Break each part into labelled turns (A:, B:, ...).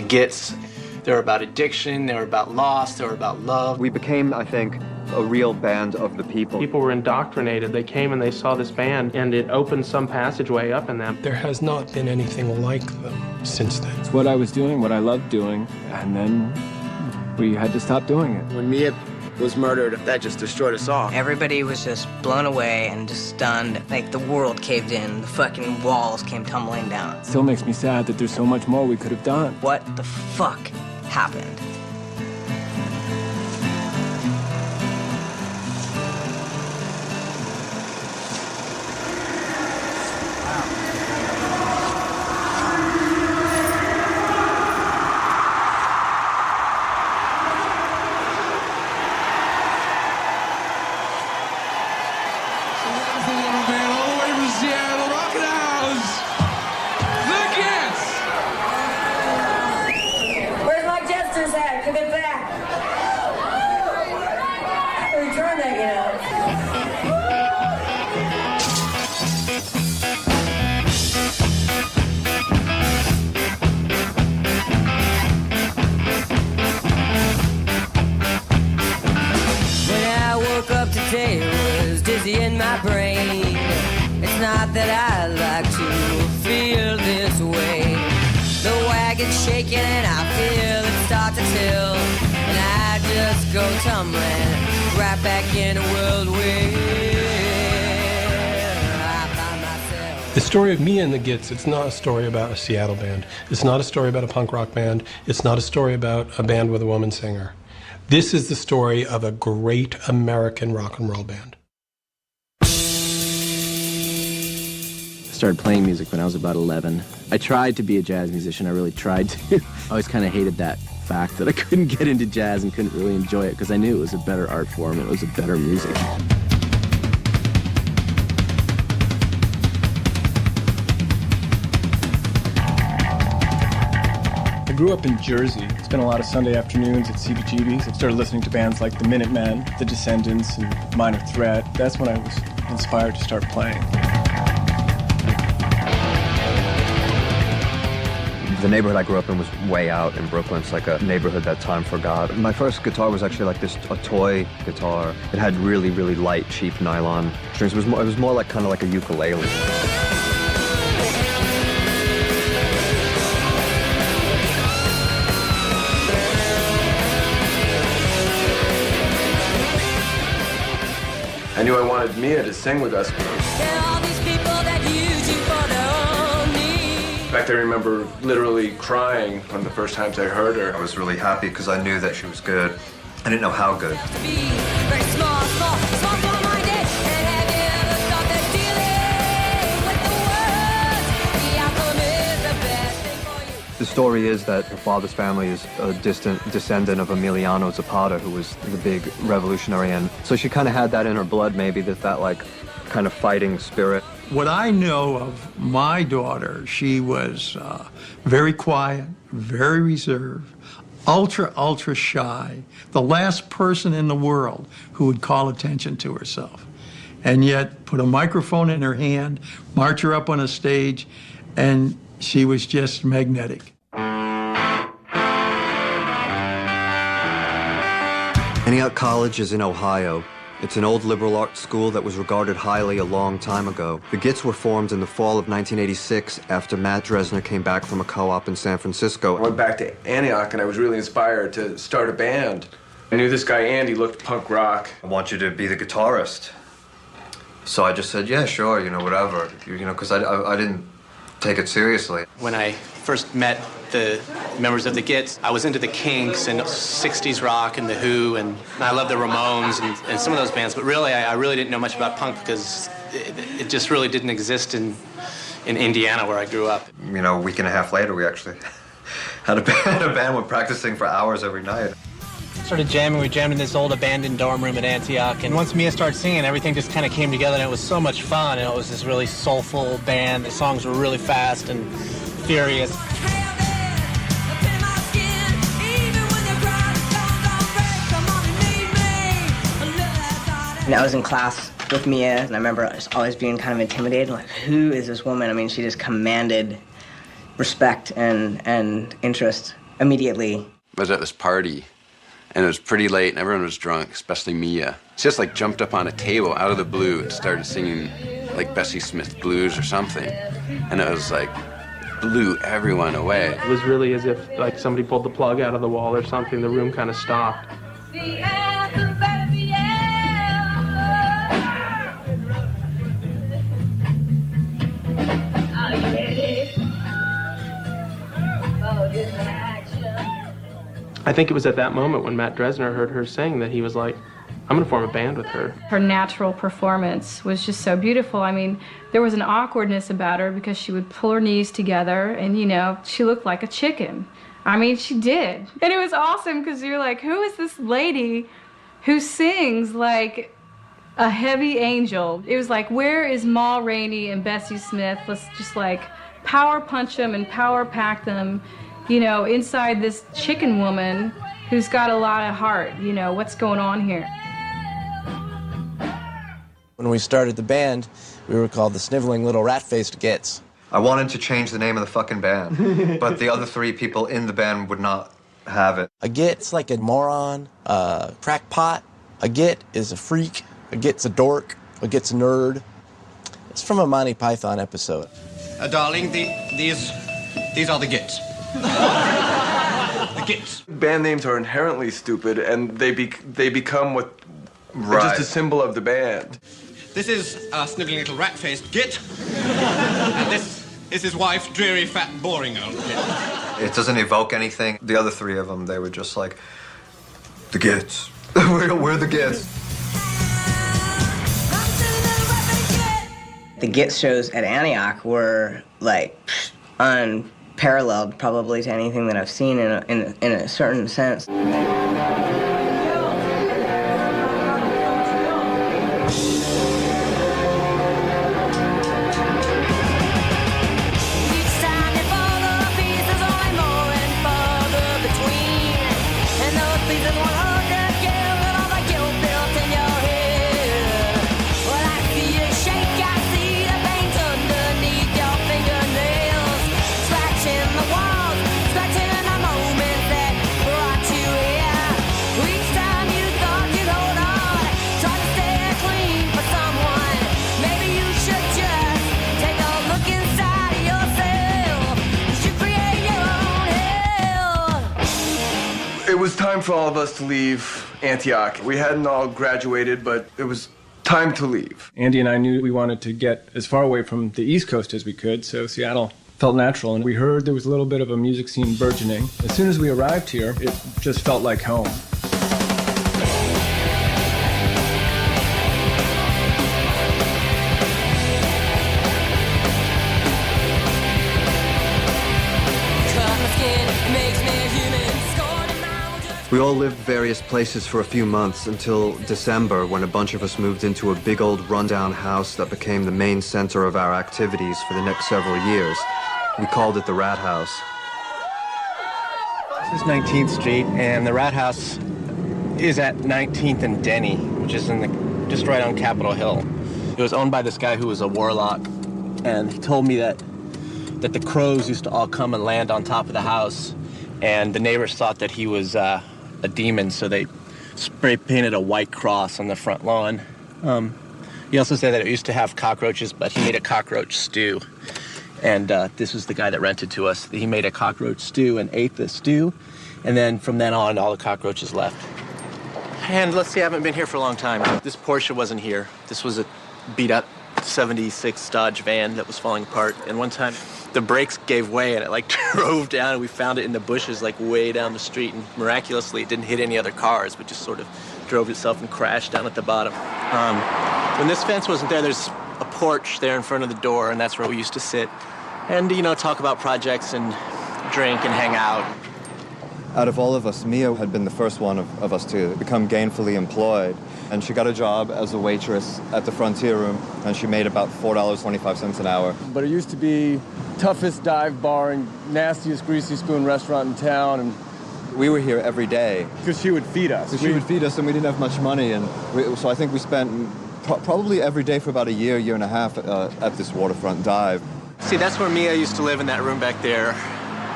A: Gits, they were about addiction, they were about loss, they were about love.
B: We became, I think, a real band of the people.
C: People were indoctrinated. They came and they saw this band, and it opened some passageway up in them.
D: There has not been anything like them since then.
E: It's what I was doing, what I loved doing, and then we had to stop doing it.
F: When Mia was murdered, that just destroyed us all.
G: Everybody was just blown away and just stunned. Like the world caved in, the fucking walls came tumbling down.
E: It still makes me sad that there's so much more we could have done.
G: What the fuck happened?
H: In my brain, it's not that I like to feel this way. The wagon's shaking and I feel it start to tilt, and I just go tumbling right back in a world where I find myself.
D: The story of Mia and the Gits, it's not a story about a Seattle band. It's not a story about a punk rock band. It's not a story about a band with a woman singer. This is the story of a great American rock and roll band.
E: I started playing music when I was about 11. I tried to be a jazz musician, I really tried to. I always kind of hated that fact that I couldn't get into jazz and couldn't really enjoy it because I knew it was a better art form, it was a better music. I grew up in Jersey. Spent a lot of Sunday afternoons at CBGB's. I started listening to bands like the Minutemen, the Descendants, and Minor Threat. That's when I was inspired to start playing.
B: The neighborhood I grew up in was way out in Brooklyn. It's like a neighborhood that time forgot. My first guitar was actually like a toy guitar. It had really, really light, cheap nylon strings. It was more like kind of like a ukulele.
F: I knew I wanted Mia to sing with us. In fact, I remember literally crying one of the first times I heard her.
B: I was really happy because I knew that she was good. I didn't know how good. The story is that her father's family is a distant descendant of Emiliano Zapata, who was the big revolutionary, and so she kind of had that in her blood, maybe, that like kind of fighting spirit.
I: What I know of my daughter, she was very quiet, very reserved, ultra shy, the last person in the world who would call attention to herself, and yet put a microphone in her hand, march her up on a stage, and she was just magnetic.
B: Antioch College is in Ohio. It's an old liberal arts school that was regarded highly a long time ago. The Gits were formed in the fall of 1986 after Matt Dresner came back from a co-op in San Francisco.
F: I went back to Antioch and I was really inspired to start a band. I knew this guy Andy looked punk rock.
B: I want you to be the guitarist. So I just said, yeah, sure, whatever, because I didn't take it seriously.
A: When I first met the members of the Gits, I was into the Kinks and 60s rock and the Who, and I loved the Ramones and some of those bands, but really, I really didn't know much about punk because it just really didn't exist in Indiana where I grew up.
B: A week and a half later, we actually had a band. We're practicing for hours every night.
J: Started jamming. We jammed in this old abandoned dorm room at Antioch, and once Mia started singing, everything just kind of came together, and it was so much fun. And it was this really soulful band. The songs were really fast and furious.
G: And I was in class with Mia, and I remember just always being kind of intimidated, like, who is this woman? I mean, she just commanded respect and interest. immediately.
K: I was at this party, and it was pretty late, and everyone was drunk, especially Mia. She just like jumped up on a table out of the blue and started singing like Bessie Smith blues or something, and it was like blew everyone away.
C: It was really as if like somebody pulled the plug out of the wall or something. The room kind of stopped. I think it was at that moment when Matt Dresner heard her sing that he was like, I'm going to form a band with her.
L: Her natural performance was just so beautiful. I mean, there was an awkwardness about her because she would pull her knees together and, you know, she looked like a chicken. I mean, she did. And it was awesome because you're like, who is this lady who sings like a heavy angel? It was like, where is Ma Rainey and Bessie Smith? Let's just like power punch them and power pack them, you know, inside this chicken woman who's got a lot of heart. You know, what's going on here?
M: When we started the band, we were called the Sniveling Little Rat-Faced Gits.
B: I wanted to change the name of the fucking band, but the other three people in the band would not have it.
M: A Git's like a moron, a crackpot. A Git is a freak. A Git's a dork. A Git's a nerd. It's from a Monty Python episode.
N: Darling, these are the Gits. The Gits.
F: Band names are inherently stupid, and they become what just a symbol of the band.
N: This is our sniveling little rat-faced Git, and this is his wife, dreary, fat, boring old Git.
B: It doesn't evoke anything. The other three of them, they were just like, the Gits. we're the Gits.
G: The Gits shows at Antioch were like unparalleled, probably to anything that I've seen in a certain sense.
F: It was time for all of us to leave Antioch. We hadn't all graduated, but it was time to leave.
O: Andy and I knew we wanted to get as far away from the East Coast as we could, so Seattle felt natural, and we heard there was a little bit of a music scene burgeoning. As soon as we arrived here, it just felt like home.
B: We all lived various places for a few months until December, when a bunch of us moved into a big old rundown house that became the main center of our activities for the next several years. We called it the Rat House.
J: This is 19th Street, and the Rat House is at 19th and Denny, which is just right on Capitol Hill. It was owned by this guy who was a warlock, and he told me that the crows used to all come and land on top of the house, and the neighbors thought that he was a demon, so they spray painted a white cross on the front lawn. He also said that it used to have cockroaches, but he made a cockroach stew. And this was the guy that rented to us. He made a cockroach stew and ate the stew, and then from then on, all the cockroaches left. And let's see, I haven't been here for a long time. This Porsche wasn't here. This was a beat-up 76 Dodge van that was falling apart. And one time, the brakes gave way and it like drove down, and we found it in the bushes like way down the street, and miraculously it didn't hit any other cars, but just sort of drove itself and crashed down at the bottom. When this fence wasn't there, there's a porch there in front of the door, and that's where we used to sit and, you know, talk about projects and drink and hang out.
B: Out of all of us, Mia had been the first one of us to become gainfully employed, and she got a job as a waitress at the Frontier Room, and she made about $4.25 an hour.
O: But it used to be toughest dive bar and nastiest greasy spoon restaurant in town, and
B: we were here every day.
O: Because she would feed us.
B: She would feed us, and we didn't have much money, and so I think we spent probably every day for about a year and a half at this waterfront dive.
J: See, that's where Mia used to live, in that room back there.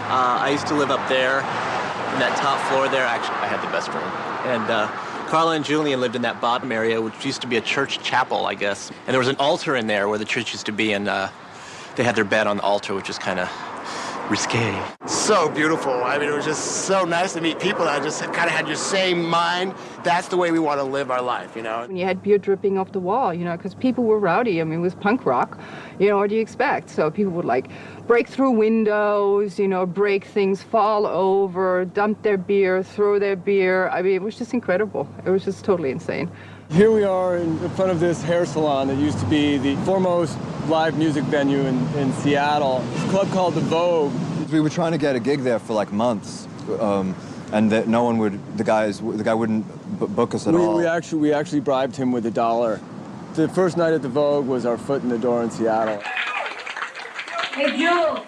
J: I used to live up there. In that top floor there, actually, I had the best room. And Carla and Julian lived in that bottom area, which used to be a church chapel, I guess. And there was an altar in there where the church used to be, and they had their bed on the altar, which is kind of risque.
P: So beautiful. I mean, it was just so nice to meet people that just kind of had your same mind. That's the way we want to live our life, you know?
Q: When you had beer dripping off the wall, you know, because people were rowdy. I mean, it was punk rock. You know, what do you expect? So people would, like, break through windows, you know, break things, fall over, dump their beer, throw their beer. I mean, it was just incredible. It was just totally insane.
O: Here we are in front of this hair salon that used to be the foremost live music venue in Seattle. It's a club called The Vogue.
B: We were trying to get a gig there for like months, and no one would. The guy wouldn't book us at all.
O: We actually bribed him with $1. The first night at The Vogue was our foot in the door in Seattle.
R: Hey, Jules,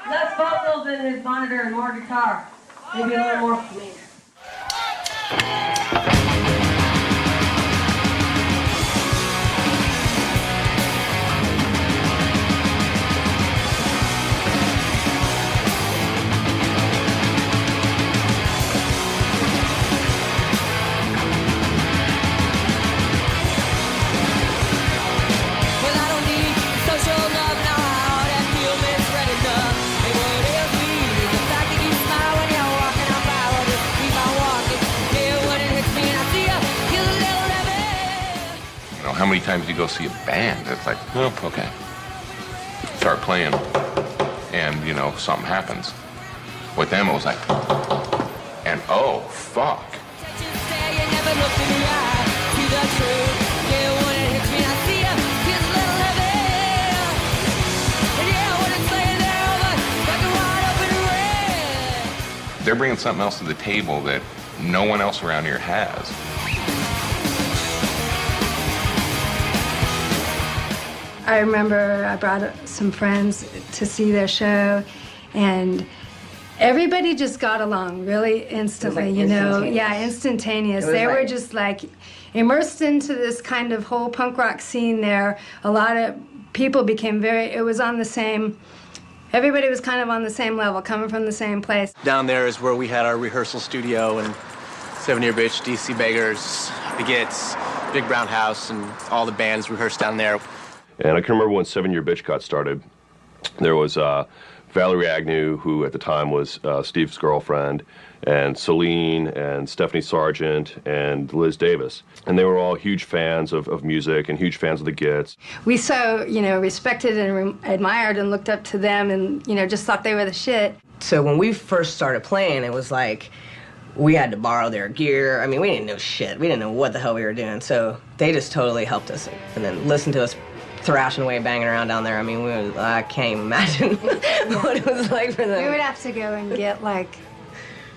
R: less vocals in his monitor and more guitar. Maybe a little more for me.
S: How many times do you go see a band? It's like, oh, okay. Start playing, and, you know, something happens. With them, it was like, and oh, fuck. They're bringing something else to the table that no one else around here has.
T: I remember I brought some friends to see their show, and everybody just got along really instantly,
G: like
T: you know?
G: instantaneous.
T: Yeah, instantaneous.
G: It was
T: They were
G: like-
T: just like immersed into this kind of whole punk rock scene there. A lot of people became it was on the same, everybody was kind of on the same level, coming from the same place.
J: Down there is where we had our rehearsal studio, and 7 Year Bitch, DC Beggars, the Gits, Big Brown House, and all the bands rehearsed down there.
U: And I can remember when 7 Year Bitch got started, there was Valerie Agnew, who at the time was Steve's girlfriend, and Celine, and Stephanie Sargent, and Liz Davis. And they were all huge fans of music and huge fans of the Gits.
T: We so, you know, respected and admired and looked up to them and, you know, just thought they were the shit.
G: So when we first started playing, it was like we had to borrow their gear. I mean, we didn't know shit. We didn't know what the hell we were doing. So they just totally helped us and then listened to us thrashing away, banging around down there. I mean, I can't even imagine what it was like for them.
T: We would have to go and get like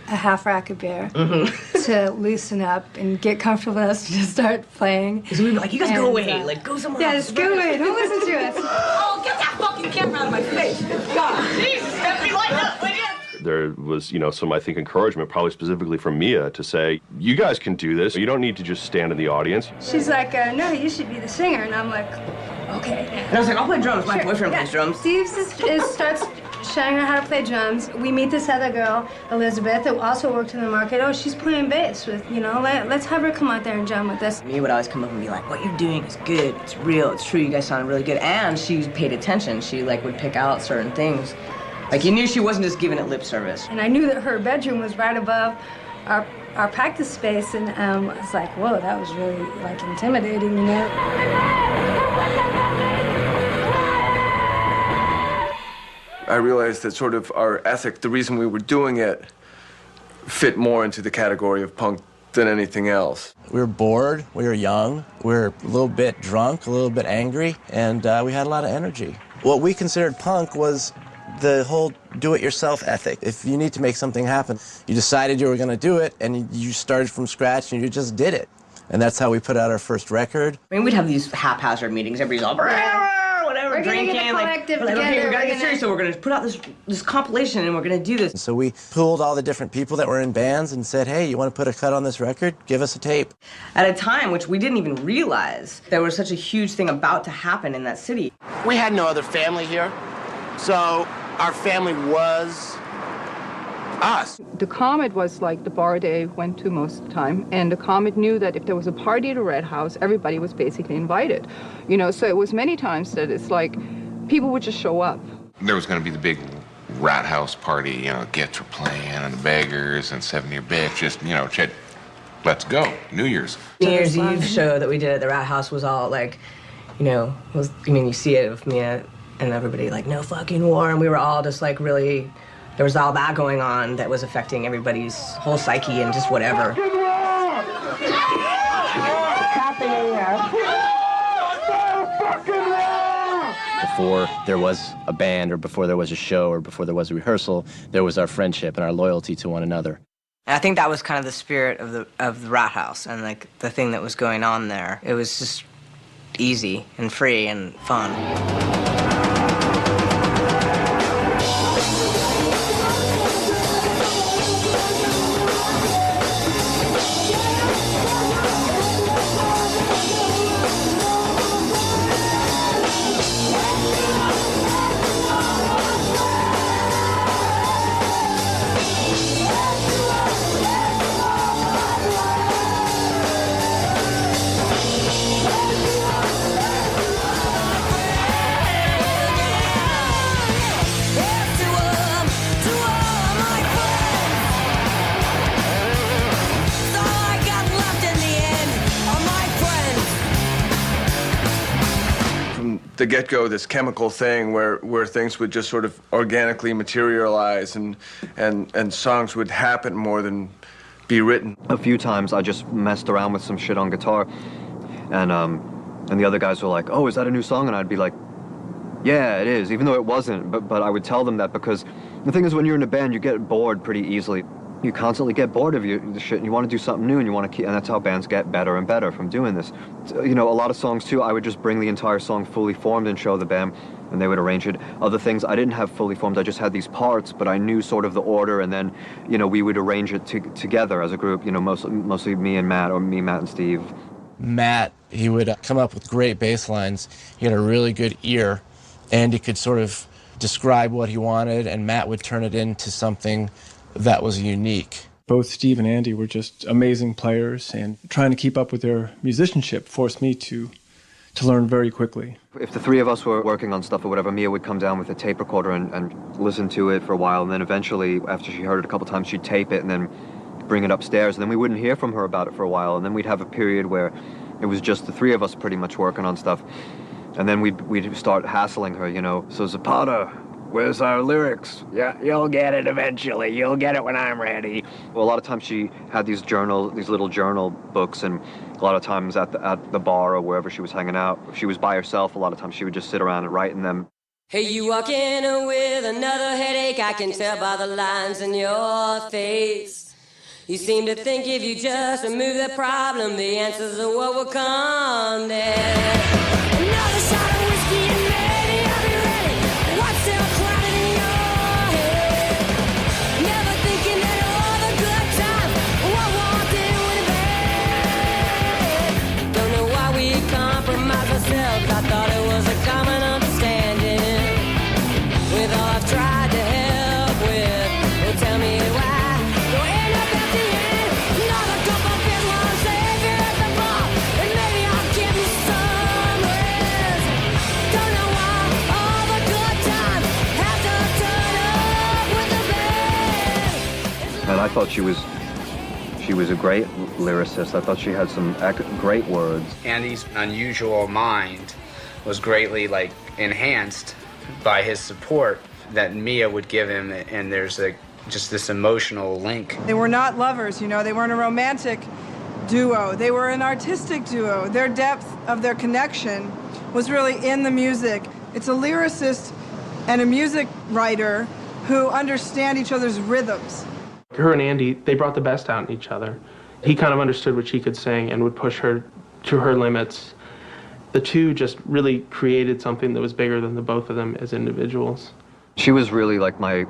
T: a half rack of beer to loosen up and get comfortable with us to just start playing.
G: Because we'd be like, you guys go away, like go somewhere else.
T: Yeah, just go away, don't listen to us.
R: Oh, get that fucking camera out of my face. God, Jesus, Stephanie, light up, will you?
U: There was, you know, some, I think, encouragement, probably specifically from Mia, to say, you guys can do this. You don't need to just stand in the audience.
T: She's like, no, you should be the singer. And I'm like, okay.
G: And I was like, I'll play drums. My
T: Sure,
G: boyfriend
T: yeah.
G: plays drums.
T: Steve starts showing her how to play drums. We meet this other girl, Elizabeth, who also worked in the market. Oh, she's playing bass with, you know, let's have her come out there and jam with us.
G: Me would always come up and be like, what you're doing is good. It's real. It's true. You guys sound really good. And she paid attention. She like would pick out certain things. Like you knew she wasn't just giving it lip service.
T: And I knew that her bedroom was right above our practice space, and I was like, whoa, that was really like intimidating, you know?
F: I realized that sort of our ethic, the reason we were doing it, fit more into the category of punk than anything else.
M: We were bored, we were young, we were a little bit drunk, a little bit angry, and we had a lot of energy. What we considered punk was the whole do-it-yourself ethic. If you need to make something happen, you decided you were going to do it, and you started from scratch, and you just did it. And that's how we put out our first record.
G: I mean, we'd have these haphazard meetings. Everybody's all, whatever,
T: We're gonna
G: drinking.
T: get a collective
G: we're like, okay,
T: together,
G: we gotta
T: we're
G: get serious, so we're gonna put out this compilation, and we're gonna do this.
M: So we pulled all the different people that were in bands and said, hey, you want to put a cut on this record? Give us a tape.
G: At a time which we didn't even realize there was such a huge thing about to happen in that city.
P: We had no other family here, so our family was us.
Q: The Comet was like the bar Dave went to most of the time, and the Comet knew that if there was a party at a Red House, everybody was basically invited. You know, so it was many times that it's like people would just show up.
S: There was going to be the big rat house party, you know, Gits were playing, and the Beggars, and 7-Year Bitch, just, you know, shit, let's go, New Year's.
G: New Year's Eve show that we did at the Rat House was all like, you know, you see it with Mia and everybody like, no fucking war, and we were all just like really, there was all that going on that was affecting everybody's whole psyche and just whatever.
E: Before there was a band, or before there was a show, or before there was a rehearsal, there was our friendship and our loyalty to one another.
G: And I think that was kind of the spirit of the Rat House and like the thing that was going on there. It was just easy and free and fun.
F: The get-go, this chemical thing where things would just sort of organically materialize and songs would happen more than be written.
B: A few times I just messed around with some shit on guitar, and the other guys were like, oh, is that a new song? And I'd be like, yeah, it is, even though it wasn't, but I would tell them that because the thing is, when you're in a band, you get bored pretty easily. You constantly get bored of the shit, and you want to do something new, and you want to keep, and that's how bands get better and better from doing this. You know, a lot of songs too, I would just bring the entire song fully formed and show the band, and they would arrange it. Other things I didn't have fully formed, I just had these parts, but I knew sort of the order, and then, you know, we would arrange it together as a group, you know, mostly me and Matt, or me, Matt, and Steve.
M: Matt, he would come up with great bass lines. He had a really good ear, and he could sort of describe what he wanted, and Matt would turn it into something that was unique.
O: Both Steve and Andy were just amazing players, and trying to keep up with their musicianship forced me to learn very quickly.
B: If the three of us were working on stuff or whatever, Mia would come down with a tape recorder and listen to it for a while, and then eventually, after she heard it a couple times, she'd tape it and then bring it upstairs, and then we wouldn't hear from her about it for a while, and then we'd have a period where it was just the three of us pretty much working on stuff, and then we'd start hassling her, you know, so Zapata, where's our lyrics? Yeah, you'll get it eventually. You'll get it when I'm ready. Well, a lot of times she had these little journal books, and a lot of times at the bar or wherever she was hanging out, if she was by herself, a lot of times she would just sit around and write in them.
H: Hey, you walk in with another headache, I can tell by the lines in your face. You seem to think if you just remove the problem, the answers are what will come next. Another shot of whiskey and maybe I'll be ready. What's still crowded in your head? Never thinking that all the good times were wanted with bad. Don't know why we compromise ourselves. I thought it was a common understanding. With all I've tried to help with, well, tell me why. You'll end up at the end. Another cup of beer while I'm savior at the bar. And maybe I'll give you some rest. Don't know why all the good times have to turn up with the bad.
B: And I thought she was a great lyricist. I thought she had some great words.
V: Andy's unusual mind was greatly enhanced by his support that Mia would give him, and there's just this emotional link.
W: They were not lovers, you know, they weren't a romantic duo. They were an artistic duo. Their depth of their connection was really in the music. It's a lyricist and a music writer who understand each other's rhythms.
C: Her and Andy, they brought the best out in each other. He kind of understood what she could sing and would push her to her limits. The two just really created something that was bigger than the both of them as individuals.
B: She was really like my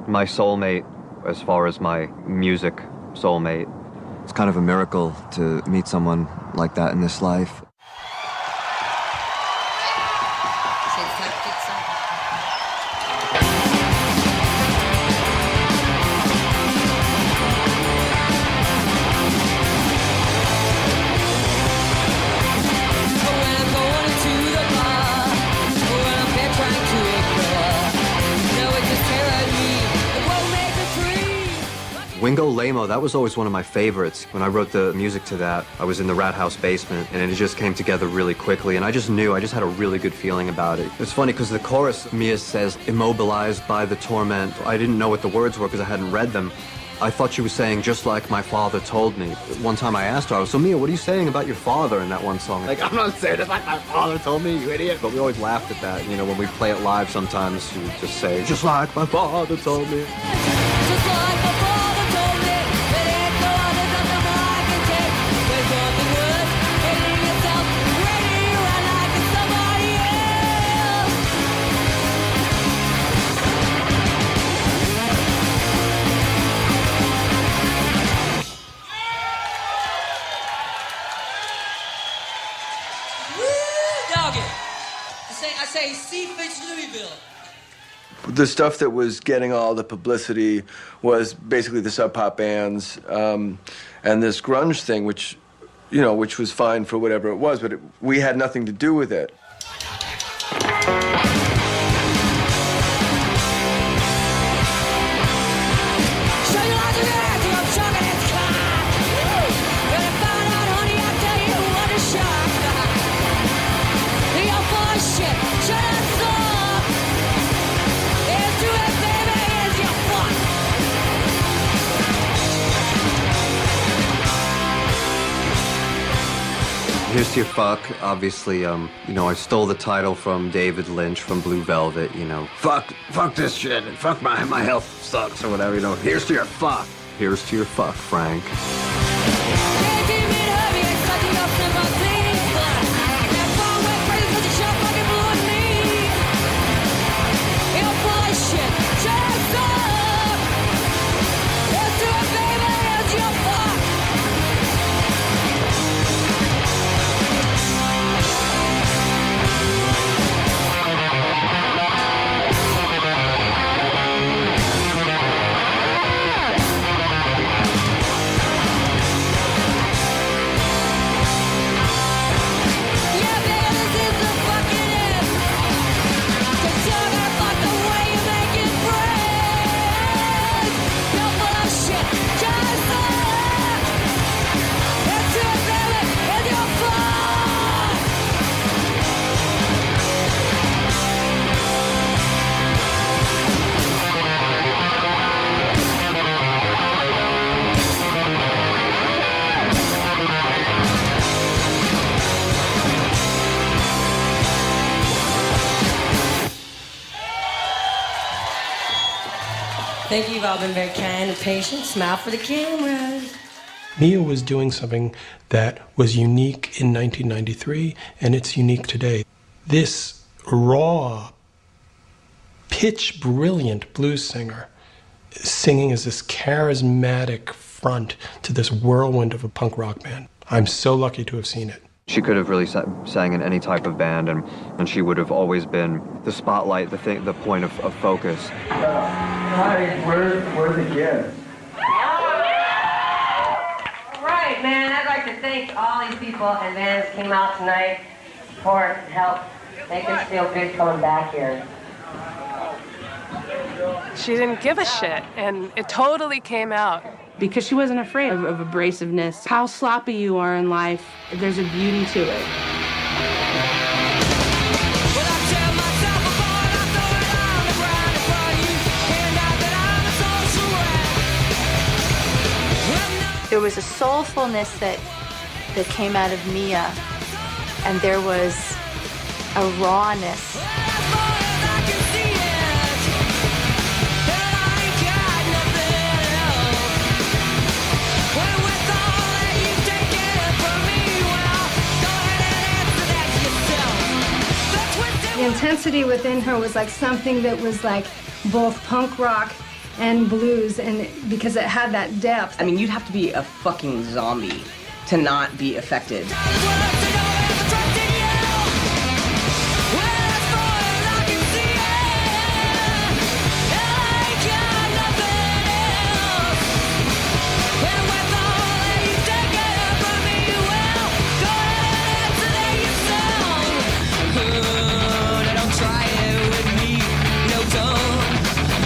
B: soulmate as far as my music soulmate. It's kind of a miracle to meet someone like that in this life. Wingo Lamo, that was always one of my favorites. When I wrote the music to that, I was in the Rat House basement, and it just came together really quickly, and I just had a really good feeling about it. It's funny, because the chorus, Mia says, immobilized by the torment. I didn't know what the words were because I hadn't read them. I thought she was saying, just like my father told me. One time I asked her, I was, so Mia, what are you saying about your father in that one song? Like, I'm not saying it like my father told me, you idiot. But we always laughed at that. You know, when we play it live sometimes, she would just say, just like my father told me.
R: I say, see fits Louisville.
F: The stuff that was getting all the publicity was basically the sub pop bands and this grunge thing, which was fine for whatever it was, but we had nothing to do with it.
B: Here's to Your Fuck, obviously, I stole the title from David Lynch from Blue Velvet, fuck this shit, and fuck my health sucks, or whatever, Here's to your fuck. Here's to your fuck, Frank.
R: Thank you. You've all been very kind and patient. Smile for the cameras.
C: Mia was doing something that was unique in 1993, and it's unique today. This raw, pitch brilliant blues singer singing as this charismatic front to this whirlwind of a punk rock band. I'm so lucky to have seen it.
B: She could have really sang in any type of band, and she would have always been the spotlight, the point of focus.
F: Hi, we're the Gits.
R: All right, man, I'd like to thank all these people and bands that came out tonight, support, help, make us feel good coming back here.
A: She didn't give a shit, and it totally came out.
D: Because she wasn't afraid of abrasiveness. How sloppy you are in life, there's a beauty to it.
I: There was a soulfulness that came out of Mia, and there was a rawness.
T: The intensity within her was like something that was like both punk rock and blues, and because it had that depth.
G: I mean, you'd have to be a fucking zombie to not be affected.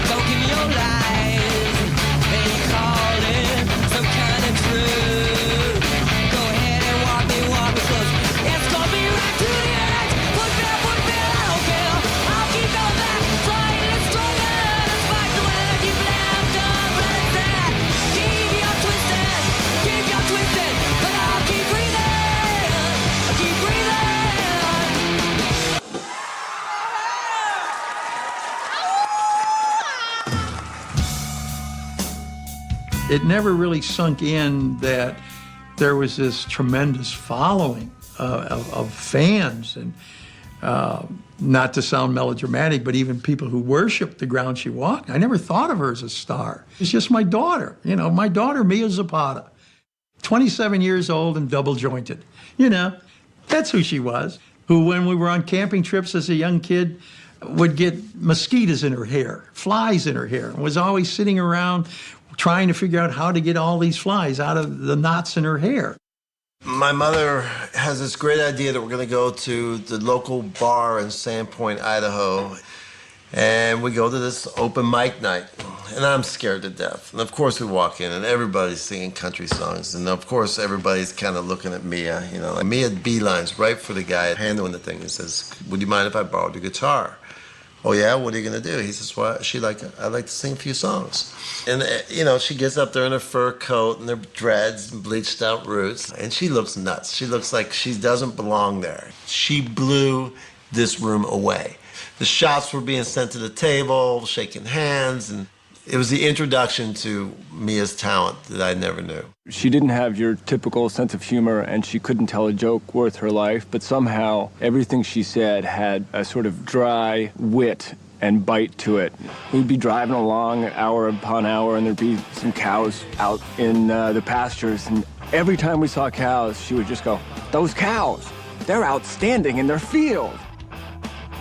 H: Don't give me your lies. They call it
K: It never really sunk in that there was this tremendous following of fans, and not to sound melodramatic, but even people who worshiped the ground she walked. I never thought of her as a star. It's just my daughter, my daughter, Mia Zapata, 27 years old and double jointed. That's who she was, who when we were on camping trips as a young kid would get mosquitoes in her hair, flies in her hair, and was always sitting around trying to figure out how to get all these flies out of the knots in her hair.
L: My mother has this great idea that we're going to go to the local bar in Sandpoint, Idaho, and we go to this open mic night, and I'm scared to death. And of course we walk in, and everybody's singing country songs, and of course everybody's kind of looking at Mia, Mia beelines right for the guy handling the thing. He says, "Would you mind if I borrowed your guitar?" "Oh yeah, what are you gonna do?" He says, "Well, I'd like to sing a few songs." And she gets up there in her fur coat and her dreads and bleached out roots, and she looks nuts. She looks like she doesn't belong there. She blew this room away. The shots were being sent to the table, shaking hands, and it was the introduction to Mia's talent that I never knew.
O: She didn't have your typical sense of humor, and she couldn't tell a joke worth her life, but somehow everything she said had a sort of dry wit and bite to it. We'd be driving along hour upon hour, and there'd be some cows out in the pastures, and every time we saw cows, she would just go, "Those cows, they're outstanding in their field."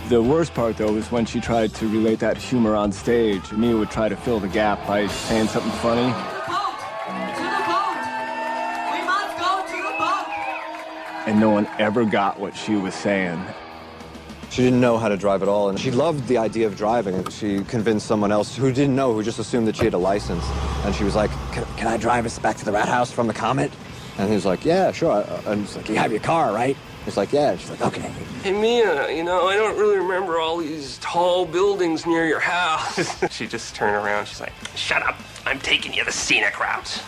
O: The worst part, though, was when she tried to relate that humor on stage. Mia would try to fill the gap by saying something funny. And no one ever got what she was saying.
B: She didn't know how to drive at all, and she loved the idea of driving. She convinced someone else who didn't know, who just assumed that she had a license. And she was like, can I drive us back to the rat house from the Comet? And he was like, yeah, sure. And he's like, you have your car, right? He's like, yeah. She's like, okay.
N: Hey, Mia, I don't really remember all these tall buildings near your house. She just turned around. She's like, shut up. I'm taking you the scenic route.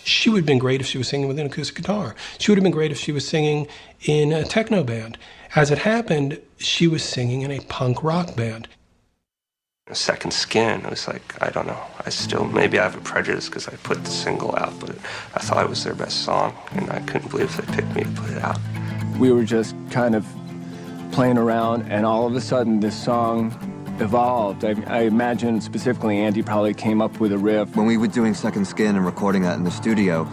X: She would have been great if she was singing with an acoustic guitar. She would have been great if she was singing in a techno band. As it happened, she was singing in a punk rock band.
N: Second Skin, it was like, I don't know. Maybe I have a prejudice because I put the single out, but I thought it was their best song, and I couldn't believe they picked me to put it out.
O: We were just kind of playing around, and all of a sudden this song evolved. I imagine specifically Andy probably came up with a riff.
B: When we were doing Second Skin and recording that in the studio,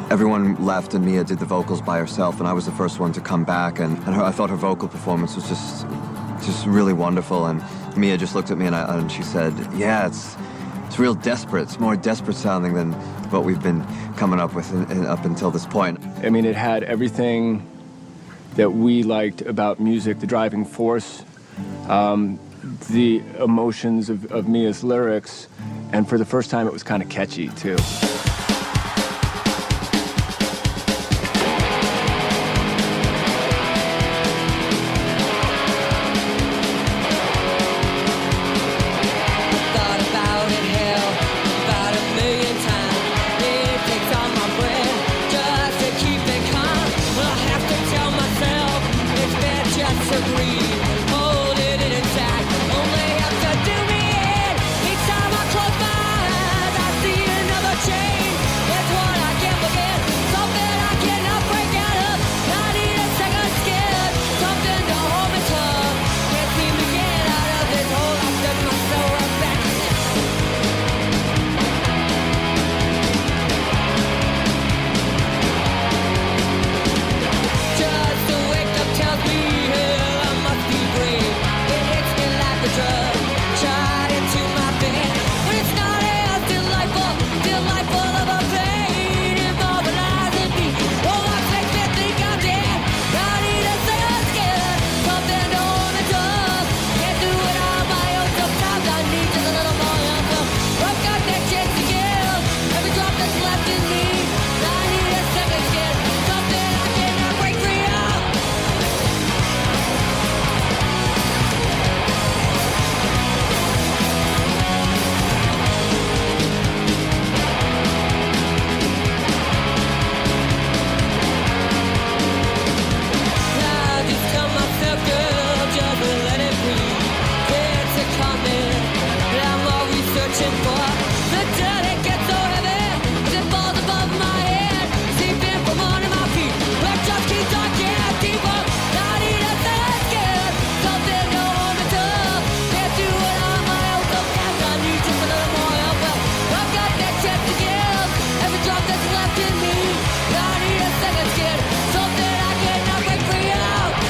B: everyone left and Mia did the vocals by herself, and I was the first one to come back, and I thought her vocal performance was just really wonderful. And Mia just looked at me and she said, yeah, it's real desperate. It's more desperate sounding than what we've been coming up with up until this point.
O: I mean, it had everything that we liked about music, the driving force, the emotions of Mia's lyrics, and for the first time it was kind of catchy too.
H: Change. reaching for the dirt. It gets so heavy as it falls above my head, seeping from under my feet. But just keep talking deeper. Not even that scared. Something no one can tell. Can't do it on my own. Sometimes I need just a little more help. But I've got that chance to give. Every drop that's left in me. I need a second skin. Something I cannot break free of.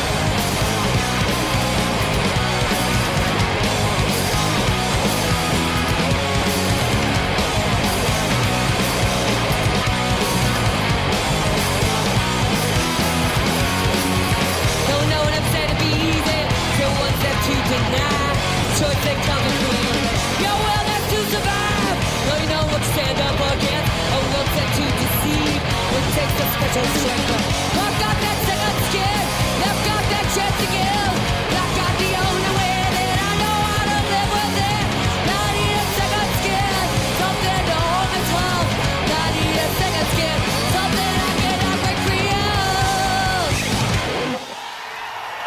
H: Don't know what I'm saying to be easy. So one step to deny. Choice that comes between your willingness to survive. No, you know what to stand up against. A world set to deceive. It takes a special strength. I've got that second skin. I've got that chance to give. I've got the only way that I know how to live with it. I need a second skin. Something to hold me tough. I need a second skin. Something I cannot break free of.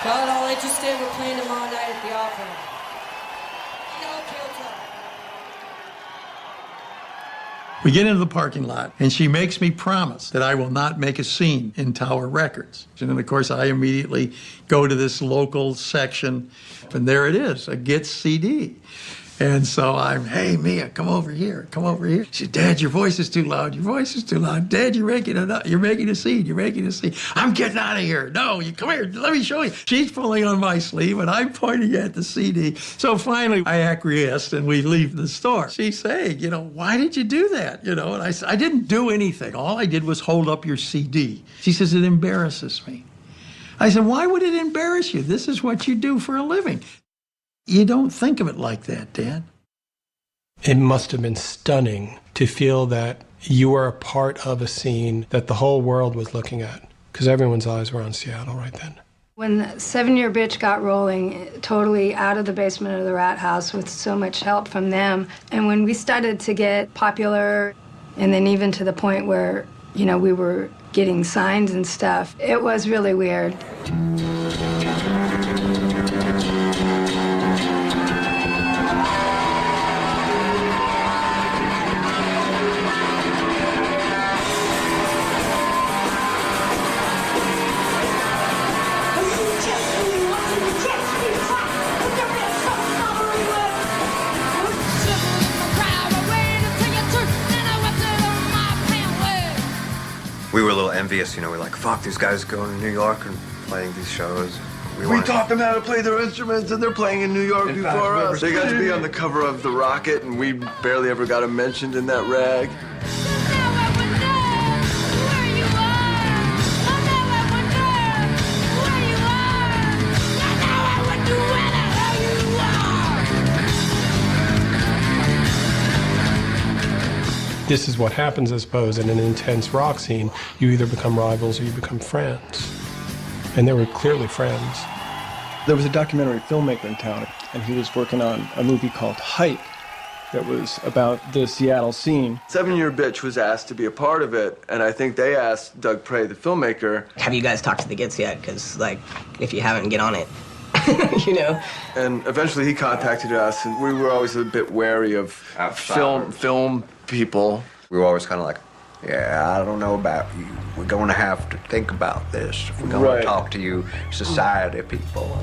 H: Y'all all interested? We're playing tomorrow night at the Opera. Y'all killed her.
K: We get into the parking lot, and she makes me promise that I will not make a scene in Tower Records. And then, of course, I immediately go to this local section, and there it is, a Gits CD. And so I'm, hey, Mia, come over here, come over here. She said, Dad, your voice is too loud, your voice is too loud. Dad, you're making a scene, you're making a scene. I'm getting out of here. No, you come here, let me show you. She's pulling on my sleeve, and I'm pointing at the CD. So finally, I acquiesced, and we leave the store. She's saying, why did you do that? And I said, I didn't do anything. All I did was hold up your CD. She says, it embarrasses me. I said, why would it embarrass you? This is what you do for a living. You don't think of it like that, Dad.
X: It must have been stunning to feel that you were a part of a scene that the whole world was looking at, because everyone's eyes were on Seattle right then.
T: When the 7 Year Bitch got rolling, totally out of the basement of the Rat House with so much help from them, and when we started to get popular, and then even to the point where, we were getting signs and stuff, it was really weird.
B: We were a little envious, we're like, fuck, these guys going to New York and playing these shows.
F: We taught them how to play their instruments, and they're playing in New York before us. They got to be on the cover of The Rocket, and we barely ever got them mentioned in that rag.
X: This is what happens, I suppose, in an intense rock scene. You either become rivals or you become friends. And they were clearly friends.
O: There was a documentary filmmaker in town, and he was working on a movie called Hype that was about the Seattle scene.
F: 7 Year Bitch was asked to be a part of it, and I think they asked Doug Prey, the filmmaker.
G: Have you guys talked to the Gits yet? Because, if you haven't, get on it.
F: And eventually he contacted us, and we were always a bit wary of film people.
B: We were always kind of like, yeah, I don't know about you. We're going to have to think about this if we're going to talk to you society people.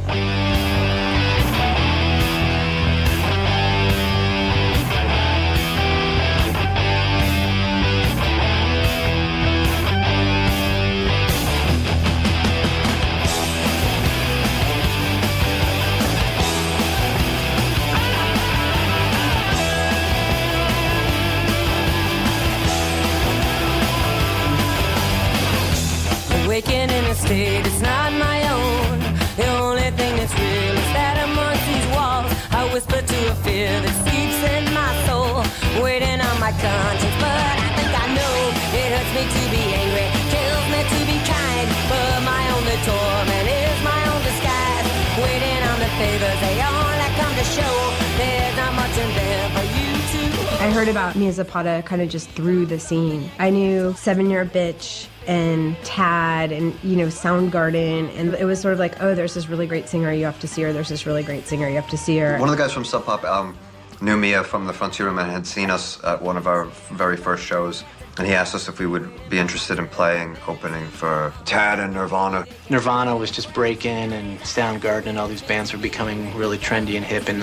H: Waking in a state it's not my own. The only thing that's real is that amongst these walls I whisper to a fear that sleeps in my soul, waiting on my conscience. But I think I know it hurts me to be angry, kills me to be kind, but my only torment is my own disguise, waiting on the favors they only come to show. There's not much in there for you to.
J: I heard about Mia Zapata kind of just through the scene. I knew 7 Year Bitch and Tad and, Soundgarden, and it was sort of like, oh, there's this really great singer, you have to see her, there's this really great singer, you have to see her.
B: One of the guys from Sub Pop knew Mia from the Frontier Room and had seen us at one of our very first shows. And he asked us if we would be interested in playing opening for Tad and Nirvana.
P: Nirvana was just breaking, and Soundgarden and all these bands were becoming really trendy and hip in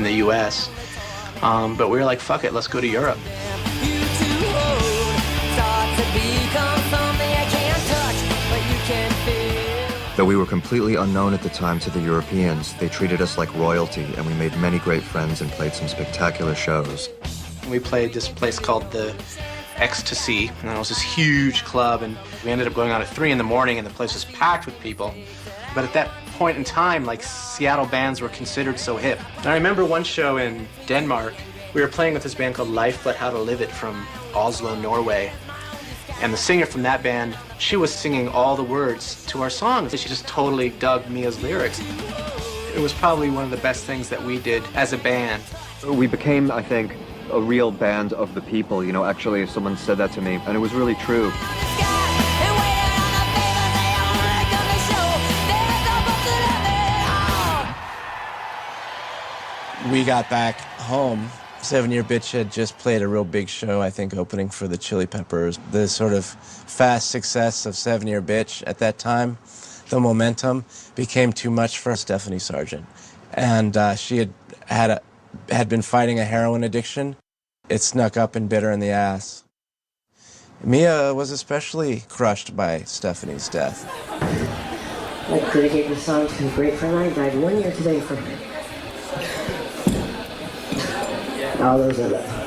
P: the U.S. But we were like, fuck it, let's go to Europe.
B: Though we were completely unknown at the time to the Europeans, they treated us like royalty, and we made many great friends and played some spectacular shows.
P: We played this place called the Ecstasy, and it was this huge club, and we ended up going out at 3 in the morning, and the place was packed with people. But at that point in time, like, Seattle bands were considered so hip. And I remember one show in Denmark, we were playing with this band called Life But How to Live It from Oslo, Norway. And the singer from that band, she was singing all the words to our songs. She just totally dug Mia's lyrics. It was probably one of the best things that we did as a band.
B: We became, I think, a real band of the people. You know, actually, someone said that to me, and it was really true.
M: We got back home. 7 Year Bitch had just played a real big show, I think, opening for the Chili Peppers. The sort of fast success of 7 Year Bitch at that time, the momentum, became too much for Stephanie Sargent. And she had been fighting a heroin addiction. It snuck up and bit her in the ass. Mia was especially crushed by Stephanie's death.
R: I'd like to dedicate this song to a great friend of mine. Died 1 year today from all those are left.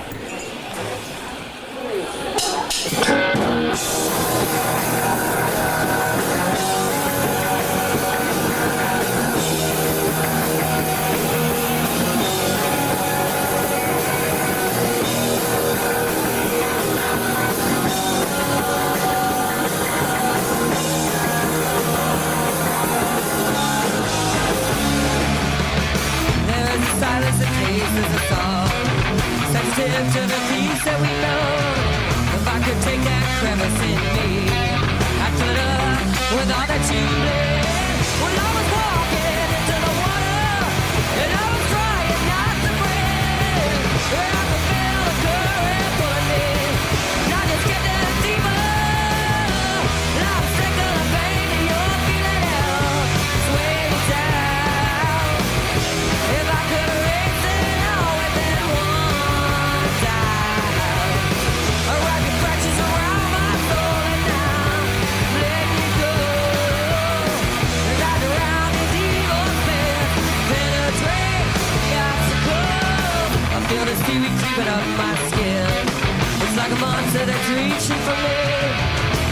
H: Silence that tastes as a song, sensitive to the peace that we know. If I could take that crevice in me, I'd fill it up with all that you live. When I was walking into the water, and I was trying not to breathe, and I could feel the current pulling me, and I just kept it deeper. And I'm sick of the pain that you're feeling out, it's weighing me down. If I could erase it all within one time, a rocket crashes around my soul, and now I'm letting you go. And I drown these evil spirits, penetrate the obstacle. I feel the seaweed creeping up my skin. It's like a monster that's reaching for me.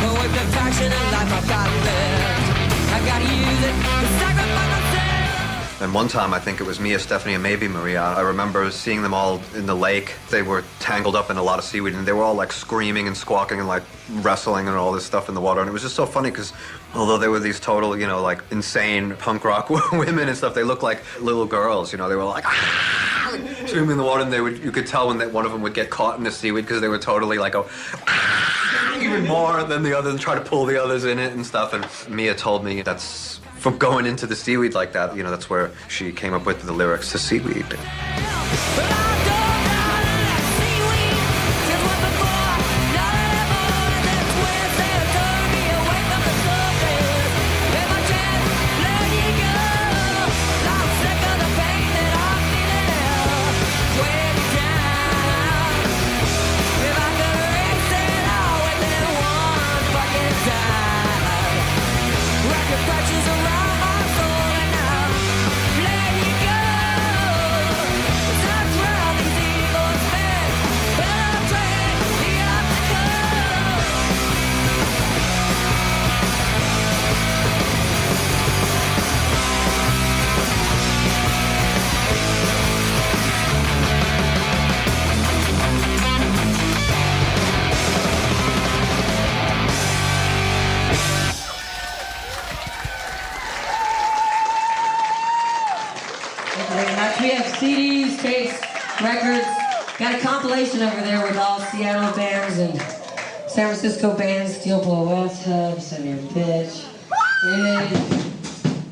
H: But with the passion and life I've got left, I gotta use it to sacrifice myself.
B: And one time, I think it was Mia, Stephanie, and maybe Maria, I remember seeing them all in the lake. They were tangled up in a lot of seaweed, and they were all like screaming and squawking and like wrestling and all this stuff in the water. And it was just so funny because although they were these total, you know, like insane punk rock women and stuff, they looked like little girls, you know. They were like screaming in the water, and you could tell when one of them would get caught in the seaweed because they were totally like even more than the others and try to pull the others in it and stuff. And Mia told me that's from going into the seaweed like that, you know, that's where she came up with the lyrics to Seaweed.
R: We have CDs, tapes, records. Got a compilation over there with all Seattle bands and San Francisco bands, Steel Blow West Hub, 7 Year Bitch, and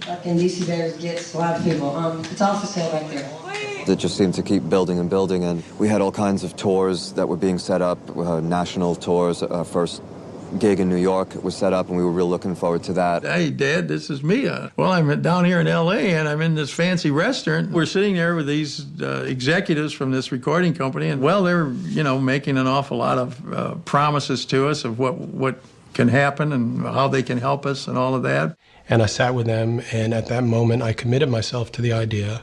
R: fucking DC Bears, Gits, a lot of people. It's all for sale back there.
B: that just seemed to keep building and building. And we had all kinds of tours that were being set up, national tours. Our first gig in New York was set up, and we were real looking forward to that.
K: Hey, Dad, this is Mia. Well, I'm down here in L.A., and I'm in this fancy restaurant. We're sitting there with these executives from this recording company, and, well, they're, making an awful lot of promises to us of what can happen and how they can help us and all of that.
X: And I sat with them, and at that moment, I committed myself to the idea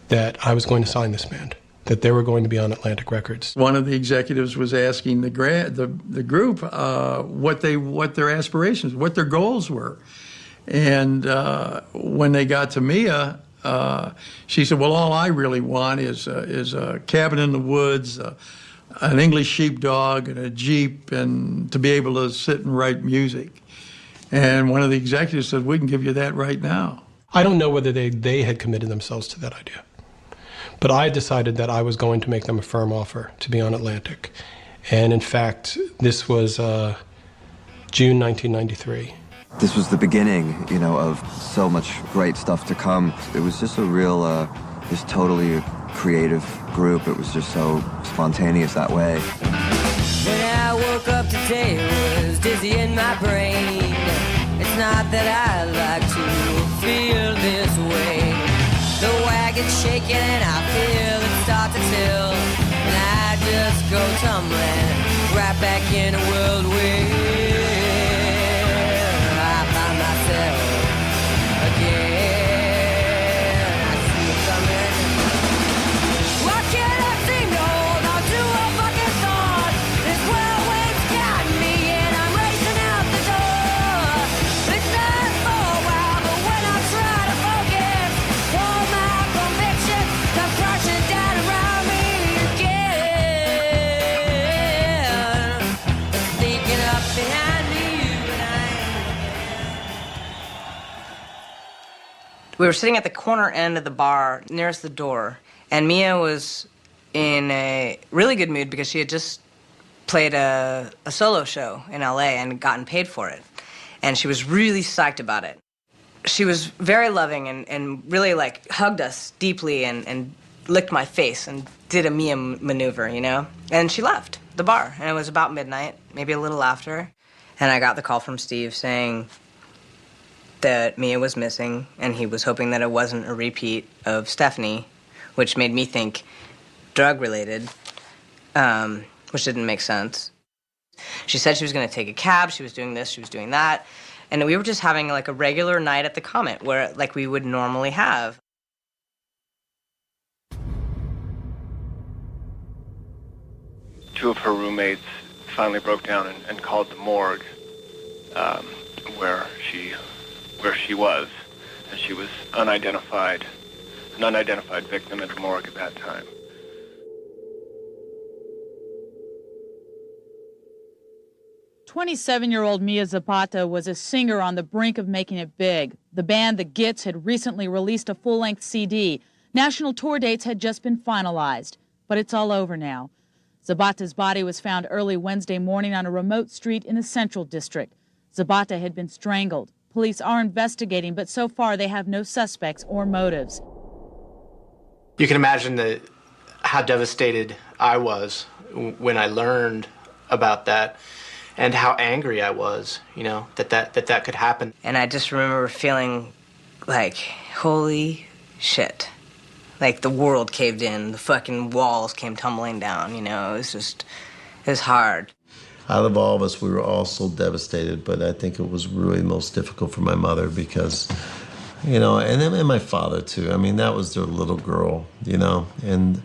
X: that I was going to sign this band, that they were going to be on Atlantic Records.
K: One of the executives was asking the group what their aspirations, what their goals were. And when they got to Mia, she said, well, all I really want is a cabin in the woods, an English sheepdog, and a Jeep, and to be able to sit and write music. And one of the executives said, we can give you that right now.
X: I don't know whether they had committed themselves to that idea. But I decided that I was going to make them a firm offer to be on Atlantic. And in fact, this was June 1993.
B: This was the beginning, of so much great stuff to come. It was just a real, just totally creative group. It was just so spontaneous that way.
H: When I woke up today, it was dizzy in my brain. It's not that I like to feel this way. The wagon's shaking and I feel it start to tilt, and I just go tumbling right back in a whirlwind. I find myself again. I see it coming. Why can't I seem to hold on to a fucking thought? This whirlwind's got me and I'm racing out the door. It's not for a while, but when I try to focus, all my convictions come crashing down around me again. Sneaking up behind me,
G: We were sitting at the corner end of the bar nearest the door, and Mia was in a really good mood because she had just played a solo show in LA and gotten paid for it. And she was really psyched about it. She was very loving and really hugged us deeply and licked my face and did a Mia maneuver, And she left the bar, and it was about midnight, maybe a little after. And I got the call from Steve saying that Mia was missing, and he was hoping that it wasn't a repeat of Stephanie, which made me think drug-related, which didn't make sense. She said she was going to take a cab, she was doing this, she was doing that, and we were just having a regular night at the Comet, where we would normally have.
E: Two of her roommates finally broke down and called the morgue, where she was, and she was an unidentified victim at the morgue at that time.
Q: "27-year-old Mia Zapata was a singer on the brink of making it big. The band, the Gits, had recently released a full-length CD. National tour dates had just been finalized, but it's all over now. Zapata's body was found early Wednesday morning on a remote street in the Central District. Zapata had been strangled. Police are investigating, but so far they have no suspects or motives.
P: You can imagine how devastated I was when I learned about that, and how angry I was, that could happen.
G: And I just remember feeling holy shit. The world caved in, the fucking walls came tumbling down, it was hard.
L: Out of all of us, we were all so devastated, but I think it was really most difficult for my mother because, and my father too. I mean, that was their little girl, and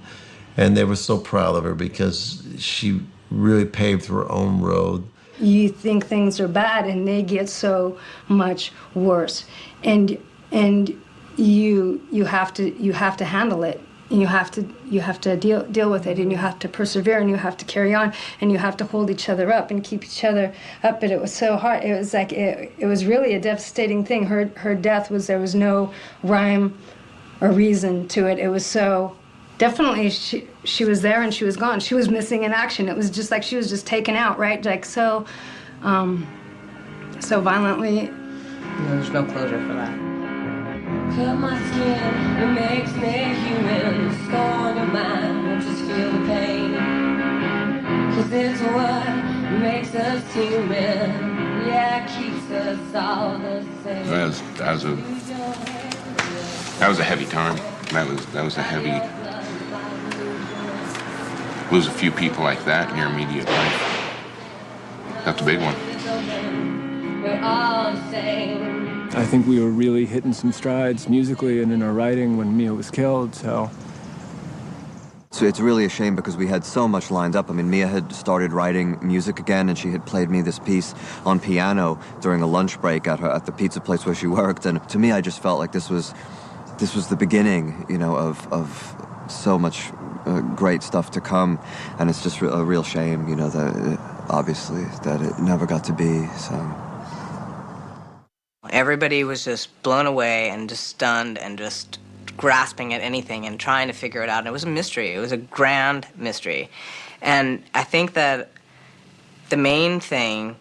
L: they were so proud of her because she really paved her own road.
T: You think things are bad and they get so much worse, and you have to handle it. And you have to deal with it, and you have to persevere, and you have to carry on, and you have to hold each other up and keep each other up. But it was so hard. It was it was really a devastating thing. Her death there was no rhyme or reason to it. It was so definitely she was there and she was gone. She was missing in action. It was just she was just taken out, right? So violently.
G: There's no closure for that.
H: cut my skin, it makes me human. Scorn your mind, won't just feel the pain. 'Cause it's what makes us human. Yeah, keeps us all the same.
S: That was a heavy time. That was a heavy. Lose a few people like that in your immediate life. That's a big one.
H: We're all the same.
O: I think we were really hitting some strides musically and in our writing when Mia was killed, so
B: it's really a shame because we had so much lined up. I mean, Mia had started writing music again, and she had played me this piece on piano during a lunch break at the pizza place where she worked. And to me, I just felt like this was the beginning, you know, of so much great stuff to come. And it's just a real shame, you know, that obviously that it never got to be. So
G: everybody was just blown away and just stunned and just grasping at anything and trying to figure it out. And it was a mystery. It was a grand mystery. And I think that the main thing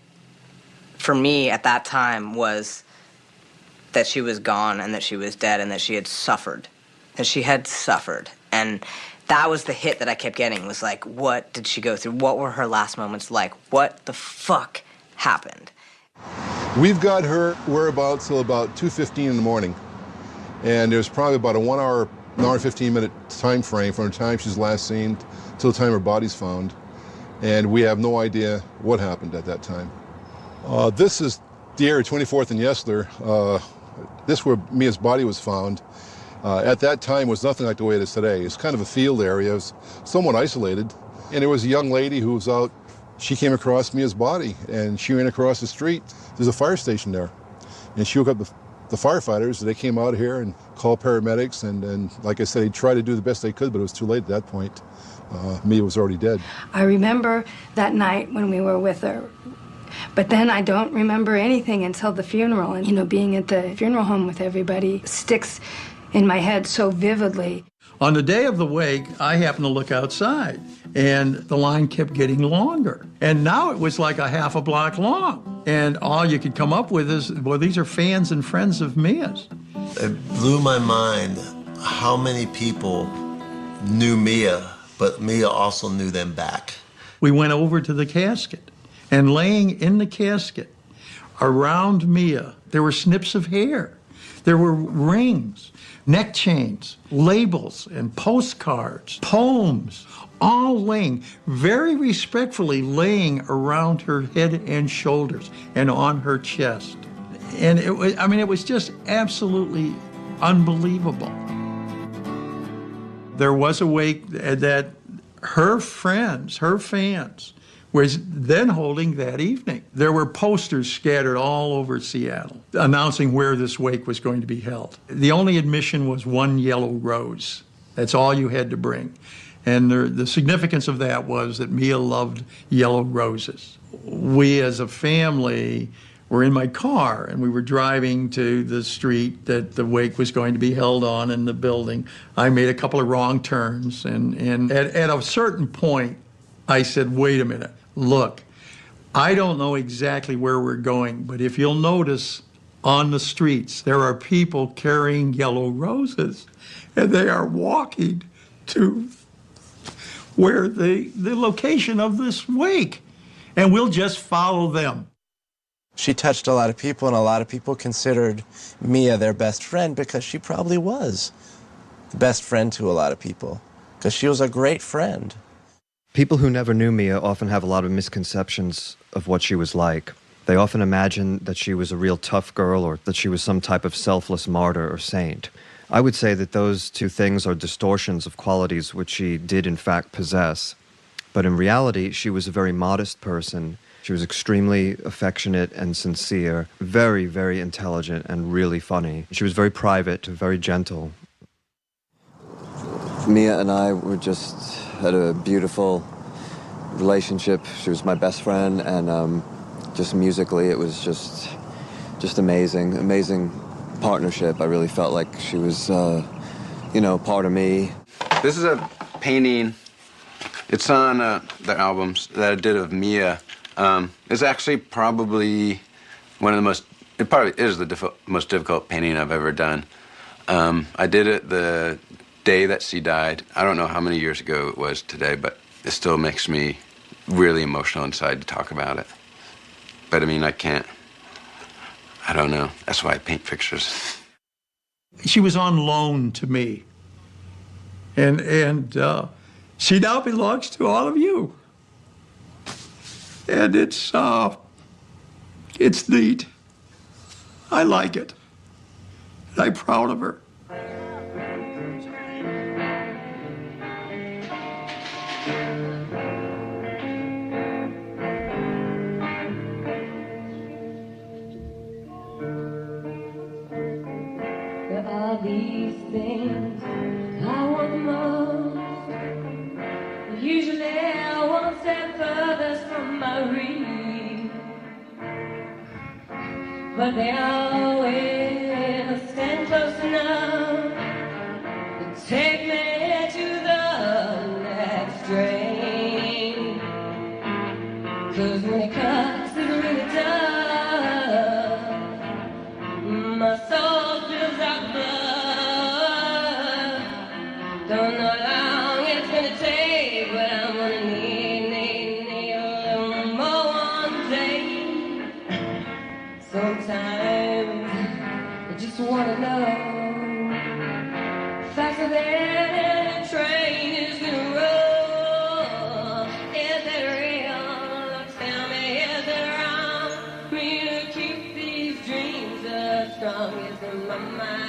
G: for me at that time was that she was gone and that she was dead and that she had suffered. That she had suffered. And that was the hit that I kept getting, was like, what did she go through? What were her last moments like? What the fuck happened?
U: We've got her whereabouts till about 2:15 in the morning. And there's probably about a 1 hour, 15-minute time frame from the time she's last seen till the time her body's found. And we have no idea what happened at that time. This is the area 24th and Yesler. This where Mia's body was found. At that time was nothing like the way it is today. It's kind of a field area. It was somewhat isolated. And there was a young lady who was out. She came across Mia's body, and she ran across the street. There's a fire station there. And she woke up the firefighters. They came out here and called paramedics. And like I said, they tried to do the best they could, but it was too late at that point. Mia was already dead.
T: I remember that night when we were with her. But then I don't remember anything until the funeral. And, you know, being at the funeral home with everybody sticks in my head so vividly.
K: On the day of the wake, I happened to look outside, and the line kept getting longer. And now it was like a half a block long. And all you could come up with is, well, these are fans and friends of Mia's.
L: It blew my mind how many people knew Mia, but Mia also knew them back.
K: We went over to the casket, and laying in the casket, around Mia, there were snips of hair. There were rings, neck chains, labels, and postcards, poems, all laying, very respectfully laying around her head and shoulders and on her chest. And it was just absolutely unbelievable. There was a wake that her friends, her fans, was then holding that evening. There were posters scattered all over Seattle announcing where this wake was going to be held. The only admission was one yellow rose. That's all you had to bring. And the significance of that was that Mia loved yellow roses. We as a family were in my car, and we were driving to the street that the wake was going to be held on in the building. I made a couple of wrong turns, and at a certain point, I said, wait a minute. Look, I don't know exactly where we're going, but if you'll notice on the streets, there are people carrying yellow roses, and they are walking to where the location of this wake, and we'll just follow them.
M: She touched a lot of people, and a lot of people considered Mia their best friend because she probably was the best friend to a lot of people, because she was a great friend.
B: People who never knew Mia often have a lot of misconceptions of what she was like. They often imagine that she was a real tough girl or that she was some type of selfless martyr or saint. I would say that those two things are distortions of qualities which she did in fact possess. But in reality, she was a very modest person. She was extremely affectionate and sincere, very, very intelligent and really funny. She was very private, very gentle. Mia and I had a beautiful relationship. She was my best friend, and just musically, it was just amazing partnership. I really felt like she was, part of me.
S: This is a painting. It's on the albums that I did of Mia. It's actually probably one of the most, it probably is the most difficult painting I've ever done. I did it the day that she died. I don't know how many years ago it was today, but it still makes me really emotional inside to talk about it. But I mean, I don't know. That's why I paint pictures.
K: She was on loan to me. And she now belongs to all of you. And it's neat. I like it. And I'm proud of her.
H: There are these things I want most. Usually I won't step furthest from my reach, but they always stand close enough to take me to the next train. 'Cause when it cuts, it really does. My soul feels like blood. Don't know how long it's gonna take, but I'm gonna need a little more one day. Sometimes I just wanna know, faster than a train is gonna roll. Is it real? Tell me, is it wrong me to keep these dreams the strongest in my mind?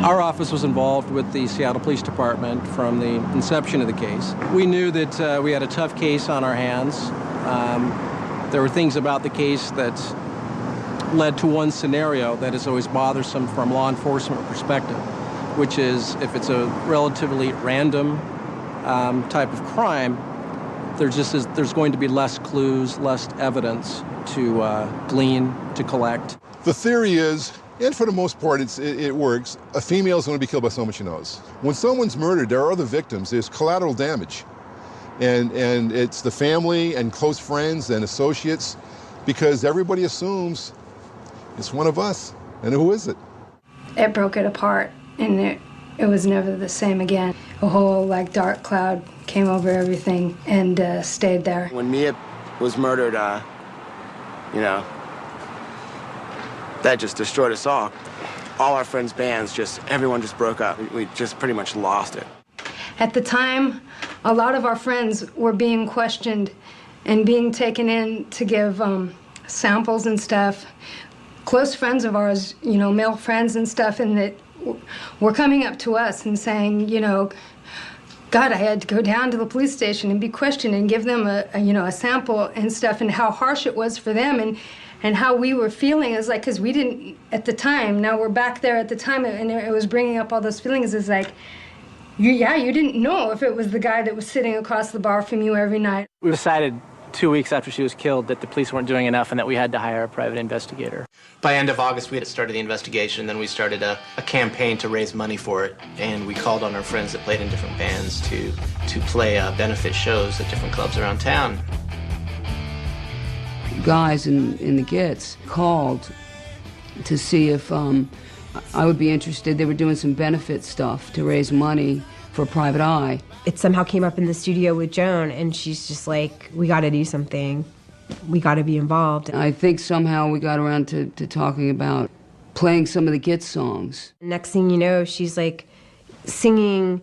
A: Our office was involved with the Seattle Police Department from the inception of the case. We knew that we had a tough case on our hands. There were things about the case that led to one scenario that is always bothersome from law enforcement perspective, which is if it's a relatively random type of crime, there's going to be less clues, less evidence to glean, to collect.
U: The theory is, and for the most part it works, a female is going to be killed by someone she knows. When someone's murdered, there are other victims. There's collateral damage. And it's the family and close friends and associates, because everybody assumes it's one of us. And who is it?
T: It broke it apart, and it was never the same again. A whole dark cloud came over everything and stayed there.
M: When Mia was murdered, that just destroyed us all. All our friends' bands, everyone just broke up. We just pretty much lost it.
T: At the time, a lot of our friends were being questioned and being taken in to give samples and stuff. Close friends of ours, male friends and stuff, and that were coming up to us and saying, God, I had to go down to the police station and be questioned and give them a sample and stuff, and how harsh it was for them, and how we were feeling. Is because we didn't at the time. Now we're back there at the time, and it was bringing up all those feelings. It's you didn't know if it was the guy that was sitting across the bar from you every night.
A: We decided 2 weeks after she was killed that the police weren't doing enough and that we had to hire a private investigator.
P: By end of August, we had started the investigation. Then we started a campaign to raise money for it, and we called on our friends that played in different bands to play benefit shows at different clubs around town.
C: Guys in the Gits called to see if I would be interested. They were doing some benefit stuff to raise money for Private Eye.
J: It somehow came up in the studio with Joan, and she's just like, we got to do something. We got to be involved.
C: I think somehow we got around to talking about playing some of the Gits songs.
J: Next thing you know, she's like singing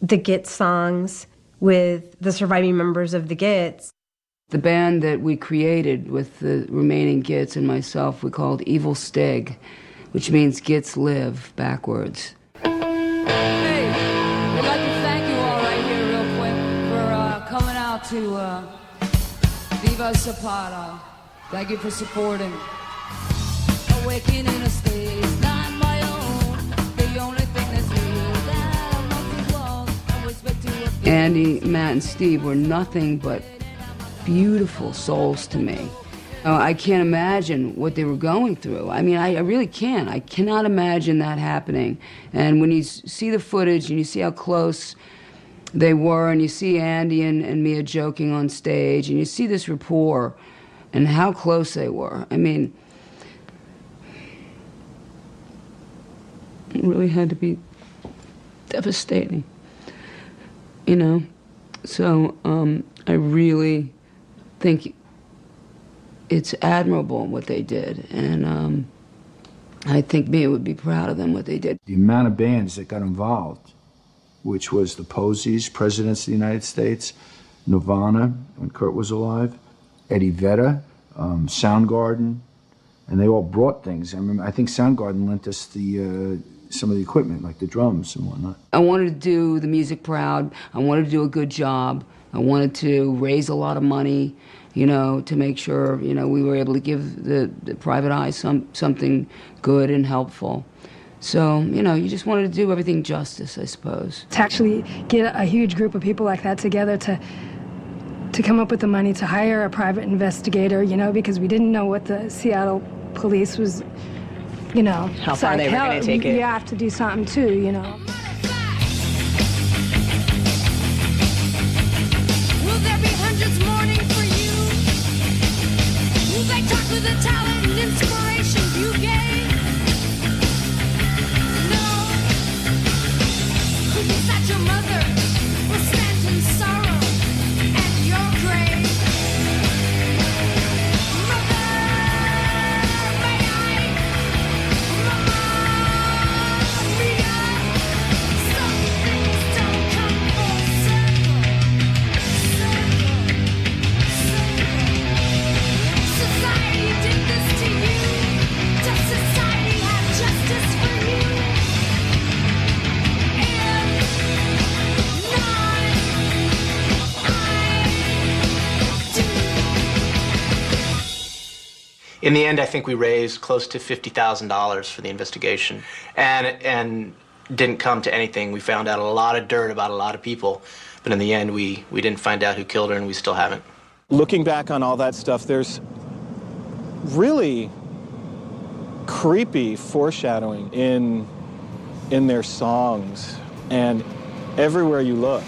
J: the Gits songs with the surviving members of the Gits.
C: The band that we created with the remaining Gits and myself, we called Evil Stig, which means Gits live backwards.
R: Hey, I'd like to thank you all right here real quick for coming out to Viva Zapata. Thank you for supporting. Awakening in a state is not my own. The only thing that's real that I want to walk. I whisper to a
C: Andy, Matt, and Steve were nothing but beautiful souls to me. I can't imagine what they were going through. I mean, I really can't. I cannot imagine that happening. And when you see the footage and you see how close they were, and you see Andy and Mia joking on stage, and you see this rapport and how close they were, I mean, It really had to be devastating, you know? So I really think it's admirable what they did, and I think Mia would be proud of them, what they did.
D: The amount of bands that got involved, which was the Posies, Presidents of the United States, Nirvana, when Kurt was alive, Eddie Vedder, Soundgarden, and they all brought things. I think Soundgarden lent us some of the equipment, like the drums and whatnot.
C: I wanted to do the music proud. I wanted to do a good job. I wanted to raise a lot of money, you know, to make sure, you know, we were able to give the Private Eye something good and helpful. So, you know, you just wanted to do everything justice, I suppose.
T: To actually get a huge group of people like that together to come up with the money to hire a private investigator, you know, because we didn't know what the Seattle police was, you know.
G: How far they were going to take it.
T: You have to do something too, you know.
H: Will there be hundreds mourning for you? Will they talk with the talent and inspiration you gave? No. Who is that your mother will stand in sorrow at your grave? Mother, may I remind me of some things don't come full Society did this to you. Does society have justice for you?
P: In the end, I think we raised close to $50,000 for the investigation, and didn't come to anything. We found out a lot of dirt about a lot of people, but in the end, we didn't find out who killed her, and we still haven't.
I: Looking back on all that stuff, there's really creepy foreshadowing in their songs, and everywhere you look.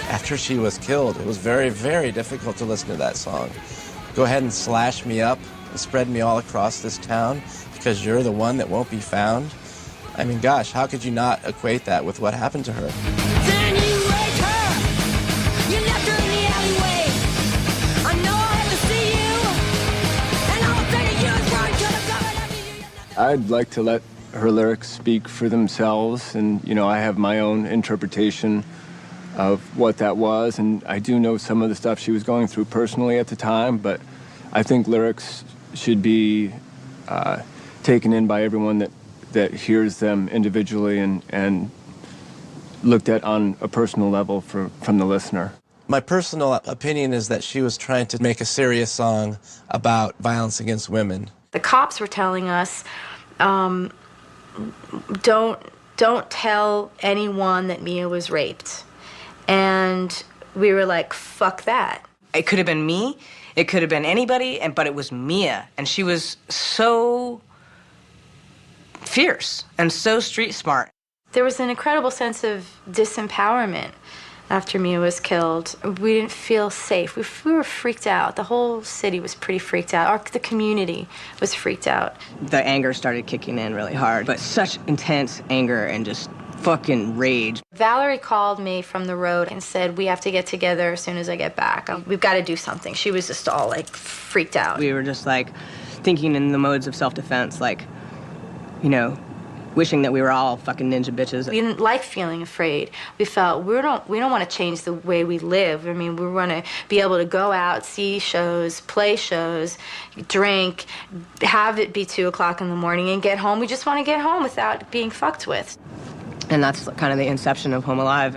M: After she was killed, it was very, very difficult to listen to that song. Go ahead and slash me up and spread me all across this town because you're the one that won't be found. I mean, gosh, how could you not equate that with what happened to her?
H: Then you raped her. You left her in the alleyway. I know I had to see you, and I'll take a huge run to the government.
O: I'd like to let her lyrics speak for themselves, and, you know, I have my own interpretation of what that was, and I do know some of the stuff she was going through personally at the time, but I think lyrics should be taken in by everyone that hears them individually and looked at on a personal level from the listener.
M: My personal opinion is that she was trying to make a serious song about violence against women.
V: The cops were telling us, don't tell anyone that Mia was raped. And we were like, fuck that.
G: It could have been me, it could have been anybody, but it was Mia. And she was so fierce and so street smart.
V: There was an incredible sense of disempowerment after Mia was killed. We didn't feel safe. We were freaked out. The whole city was pretty freaked out. The community was freaked out.
G: The anger started kicking in really hard, but such intense anger and just fucking rage.
V: Valerie called me from the road and said, we have to get together as soon as I get back. We've got to do something. She was just all like freaked out.
G: We were just like thinking in the modes of self-defense, like, you know, wishing that we were all fucking ninja bitches.
V: We didn't like feeling afraid. We felt we don't want to change the way we live. I mean, we want to be able to go out, see shows, play shows, drink, have it be 2 o'clock in the morning and get home. We just want to get home without being fucked with.
G: And that's kind of the inception of Home Alive.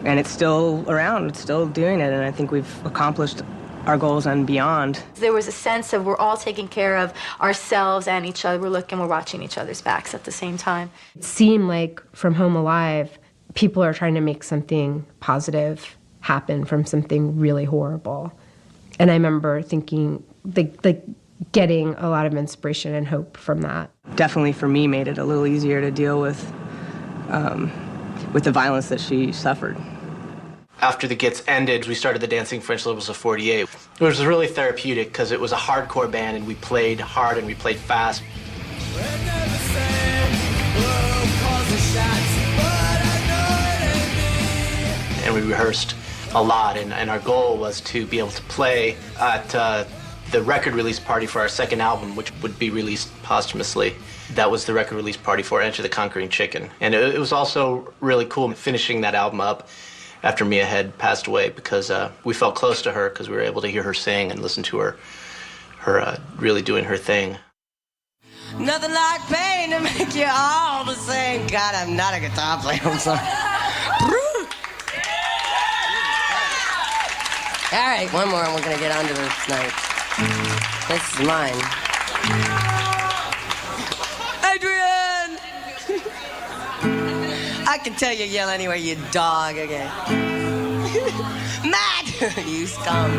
G: And it's still around, it's still doing it, and I think we've accomplished our goals and beyond.
V: There was a sense of we're all taking care of ourselves and each other. We're watching each other's backs at the same time.
J: It seemed like from Home Alive, people are trying to make something positive happen from something really horrible. And I remember thinking, like getting a lot of inspiration and hope from that.
G: Definitely for me made it a little easier to deal with with the violence that she suffered.
P: After the Gits ended, we started the Dancing French Levels of 48. It was really therapeutic because it was a hardcore band and we played hard and we played fast. And we rehearsed a lot, and our goal was to be able to play at the record release party for our second album, which would be released posthumously. That was the record release party for Enter the Conquering Chicken. And it was also really cool finishing that album up after Mia had passed away, because we felt close to her because we were able to hear her sing and listen to her really doing her thing.
H: Nothing like pain to make you all the same. God, I'm not a guitar player, I'm sorry. All right, one more and we're gonna get on to this night. This is mine. Adrian! I can tell you yell anywhere, you dog, okay? Matt! You scum.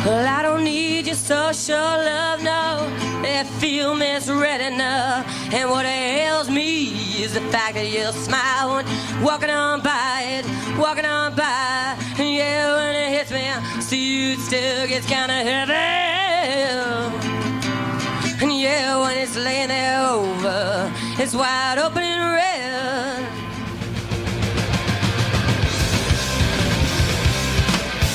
H: Well, I don't need your social love, no. If you misread enough. And what ails me is the fact that you'll smile when walking on by it, walking on by. And yeah, when it hits me, see, it still gets kind of heavy. And yeah, when it's laying there over, it's wide open and red.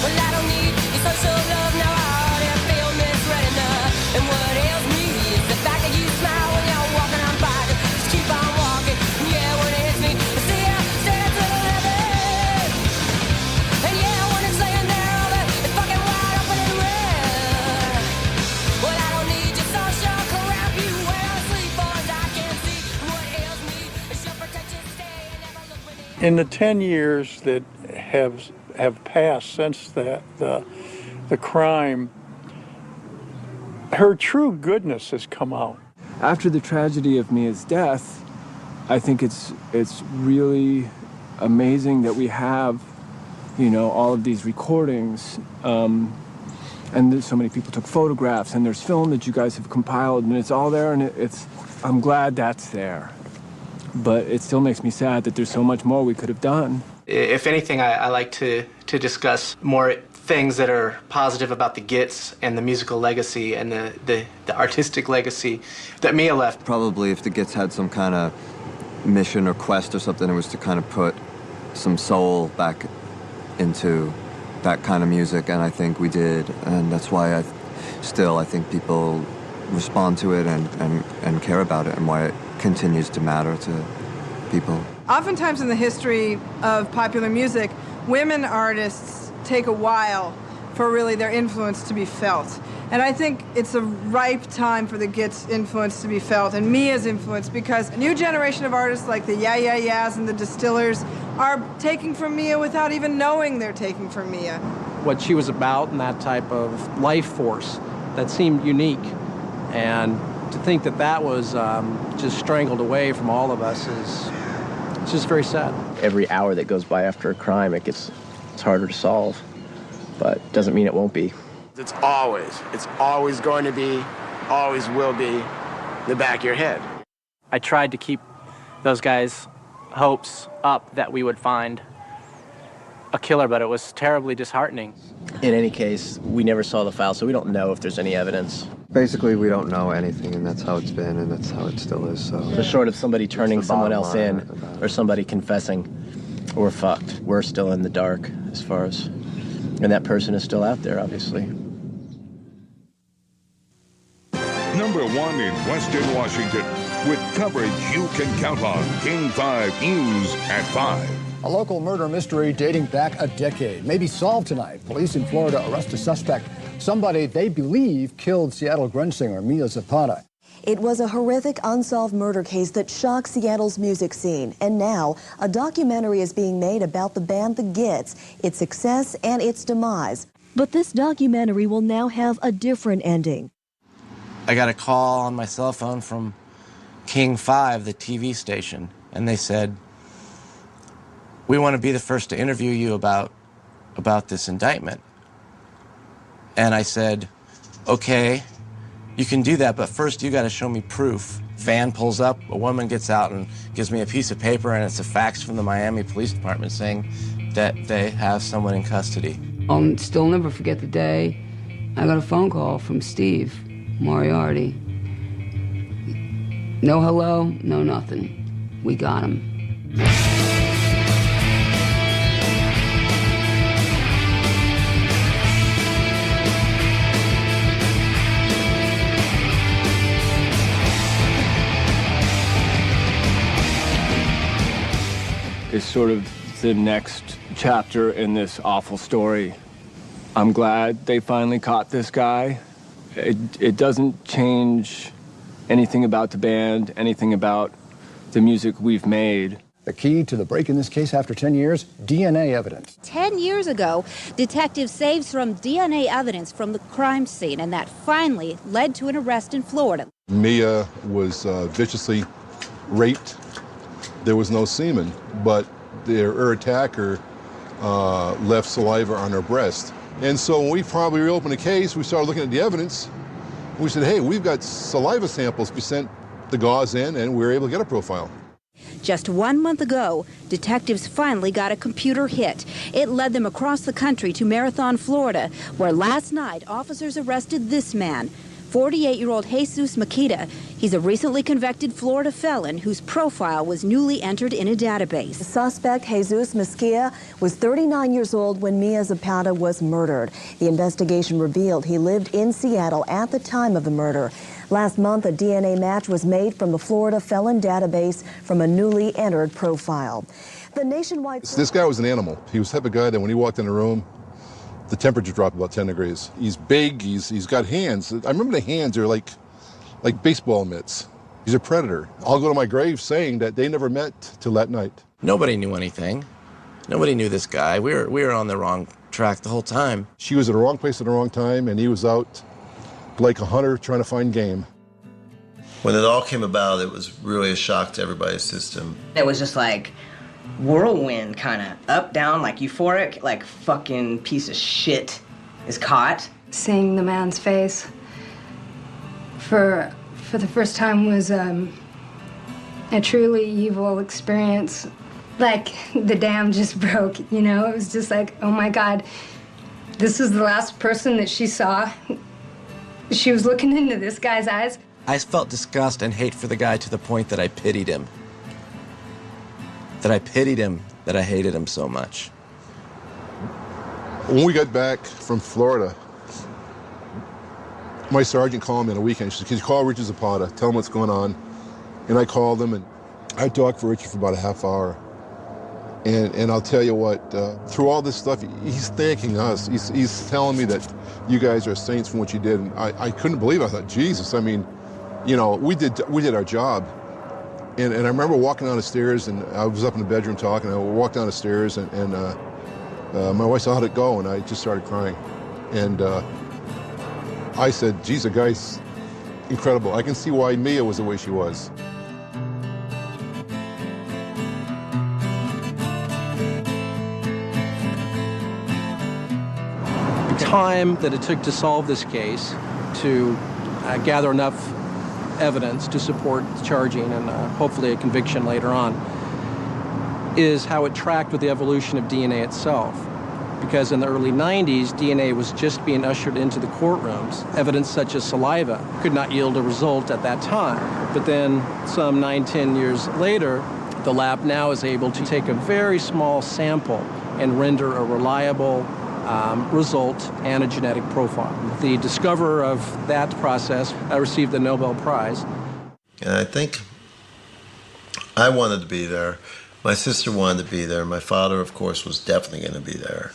H: Well, I don't need your social love, no, I feel misread enough. And what ails me is the fact that you smile when you're walking on by. Just keep on walking, yeah, when it hits me, see ya, stand to the left. And yeah, when it's laying there over, it's fucking wide open and red. Well, I don't need your social crap, you where I sleep, boys, I can see. What ails me is your protection, stay and never look beneath.
K: In the 10 years that have passed since that, the crime, her true goodness has come out.
O: After the tragedy of Mia's death, I think it's really amazing that we have, you know, all of these recordings, and so many people took photographs, and there's film that you guys have compiled, and it's all there, and I'm glad that's there. But it still makes me sad that there's so much more we could have done.
P: If anything, I like to discuss more things that are positive about the Gits and the musical legacy and the artistic legacy that Mia left.
B: Probably if the Gits had some kind of mission or quest or something, it was to kind of put some soul back into that kind of music, and I think we did, and that's why I think people respond to it and care about it, and why it continues to matter to people.
F: Oftentimes in the history of popular music, women artists take a while for really their influence to be felt. And I think it's a ripe time for the Gits' influence to be felt and Mia's influence, because a new generation of artists like the Yeah Yeah Yeahs and the Distillers are taking from Mia without even knowing they're taking from Mia.
A: What she was about and that type of life force that seemed unique. And to think that that was just strangled away from all of us it's just very sad.
M: Every hour that goes by after a crime, it's harder to solve, but doesn't mean it won't be.
N: It's always going to be, always will be, in the back of your head.
W: I tried to keep those guys' hopes up that we would find a killer, but it was terribly disheartening.
M: In any case, we never saw the file, so we don't know if there's any evidence.
B: Basically, we don't know anything, and that's how it's been, and that's how it still is. So
M: short of somebody turning someone else in, or somebody confessing, we're fucked. We're still in the dark as far as, and that person is still out there, obviously.
X: Number 1 in Western Washington, with coverage you can count on. King 5 News at 5.
Y: A local murder mystery dating back a decade may be solved tonight. Police in Florida arrest a suspect, somebody they believe killed Seattle grunge singer Mia Zapata.
Z: It was a horrific unsolved murder case that shocked Seattle's music scene. And now a documentary is being made about the band The Gits, its success and its demise. But this documentary will now have a different ending.
M: I got a call on my cell phone from King 5, the TV station, and they said, "We want to be the first to interview you about this indictment." And I said, "Okay, You can do that, but first you got to show me proof. Van pulls up, a woman gets out and gives me a piece of paper, and it's a fax from the Miami Police Department saying that they have someone in custody.
C: I'll still never forget the day I got a phone call from Steve Moriarty. No hello, no nothing. We got him.
O: Is sort of the next chapter in this awful story. I'm glad they finally caught this guy. It doesn't change anything about the band, anything about the music we've made.
Y: The key to the break in this case after 10 years, DNA evidence.
E: 10 years ago, detectives saved some DNA evidence from the crime scene, and that finally led to an arrest in Florida.
L: Mia was viciously raped. There was no semen, but her attacker left saliva on her breast. And so when we probably reopened the case, we started looking at the evidence. We said, hey, we've got saliva samples. We sent the gauze in, and we were able to get a profile.
E: Just 1 month ago, detectives finally got a computer hit. It led them across the country to Marathon, Florida, where last night officers arrested this man, 48-year-old Jesus Makita. He's a recently convicted Florida felon whose profile was newly entered in a database.
Z: The suspect, Jesus Mesquia, was 39 years old when Mia Zapata was murdered. The investigation revealed he lived in Seattle at the time of the murder. Last month, a DNA match was made from the Florida felon database from a newly entered profile. The nationwide...
L: This guy was an animal. He was the type of guy that when he walked in the room, the temperature dropped about 10 degrees. He's big, he's got hands. I remember the hands are like baseball mitts. He's a predator. I'll go to my grave saying that they never met till that night.
M: Nobody knew anything. Nobody knew this guy. We were on the wrong track the whole time.
L: She was at the wrong place at the wrong time, and he was out like a hunter trying to find game.
Q: When it all came about, it was really a shock to everybody's system.
G: It was just like whirlwind, kind of up, down, like euphoric, like fucking piece of shit is caught.
T: Seeing the man's face for the first time was a truly evil experience. Like the dam just broke, you know? It was just like, oh my God, this is the last person that she saw. She was looking into this guy's eyes.
M: I felt disgust and hate for the guy to the point that I pitied him. That I hated him so much.
L: When we got back from Florida, my sergeant called me on a weekend. She said, can you call Richard Zapata, tell him what's going on? And I called him, and I talked for Richard for about a half hour. And I'll tell you what, through all this stuff, he's thanking us. He's telling me that you guys are saints from what you did. And I couldn't believe it. I thought, Jesus, I mean, you know, we did our job. And I remember walking down the stairs, and I was up in the bedroom talking. I walked down the stairs, and my wife said, how'd it go? And I just started crying. And I said, geez, the guy's incredible. I can see why Mia was the way she was.
A: The time that it took to solve this case, to gather enough evidence to support charging and hopefully a conviction later on, is how it tracked with the evolution of DNA itself. Because in the early 90s, DNA was just being ushered into the courtrooms. Evidence such as saliva could not yield a result at that time. But then some 9-10 years later, the lab now is able to take a very small sample and render a reliable result and a genetic profile. The discoverer of that process received the Nobel Prize.
Q: And I think I wanted to be there. My sister wanted to be there. My father, of course, was definitely going to be there.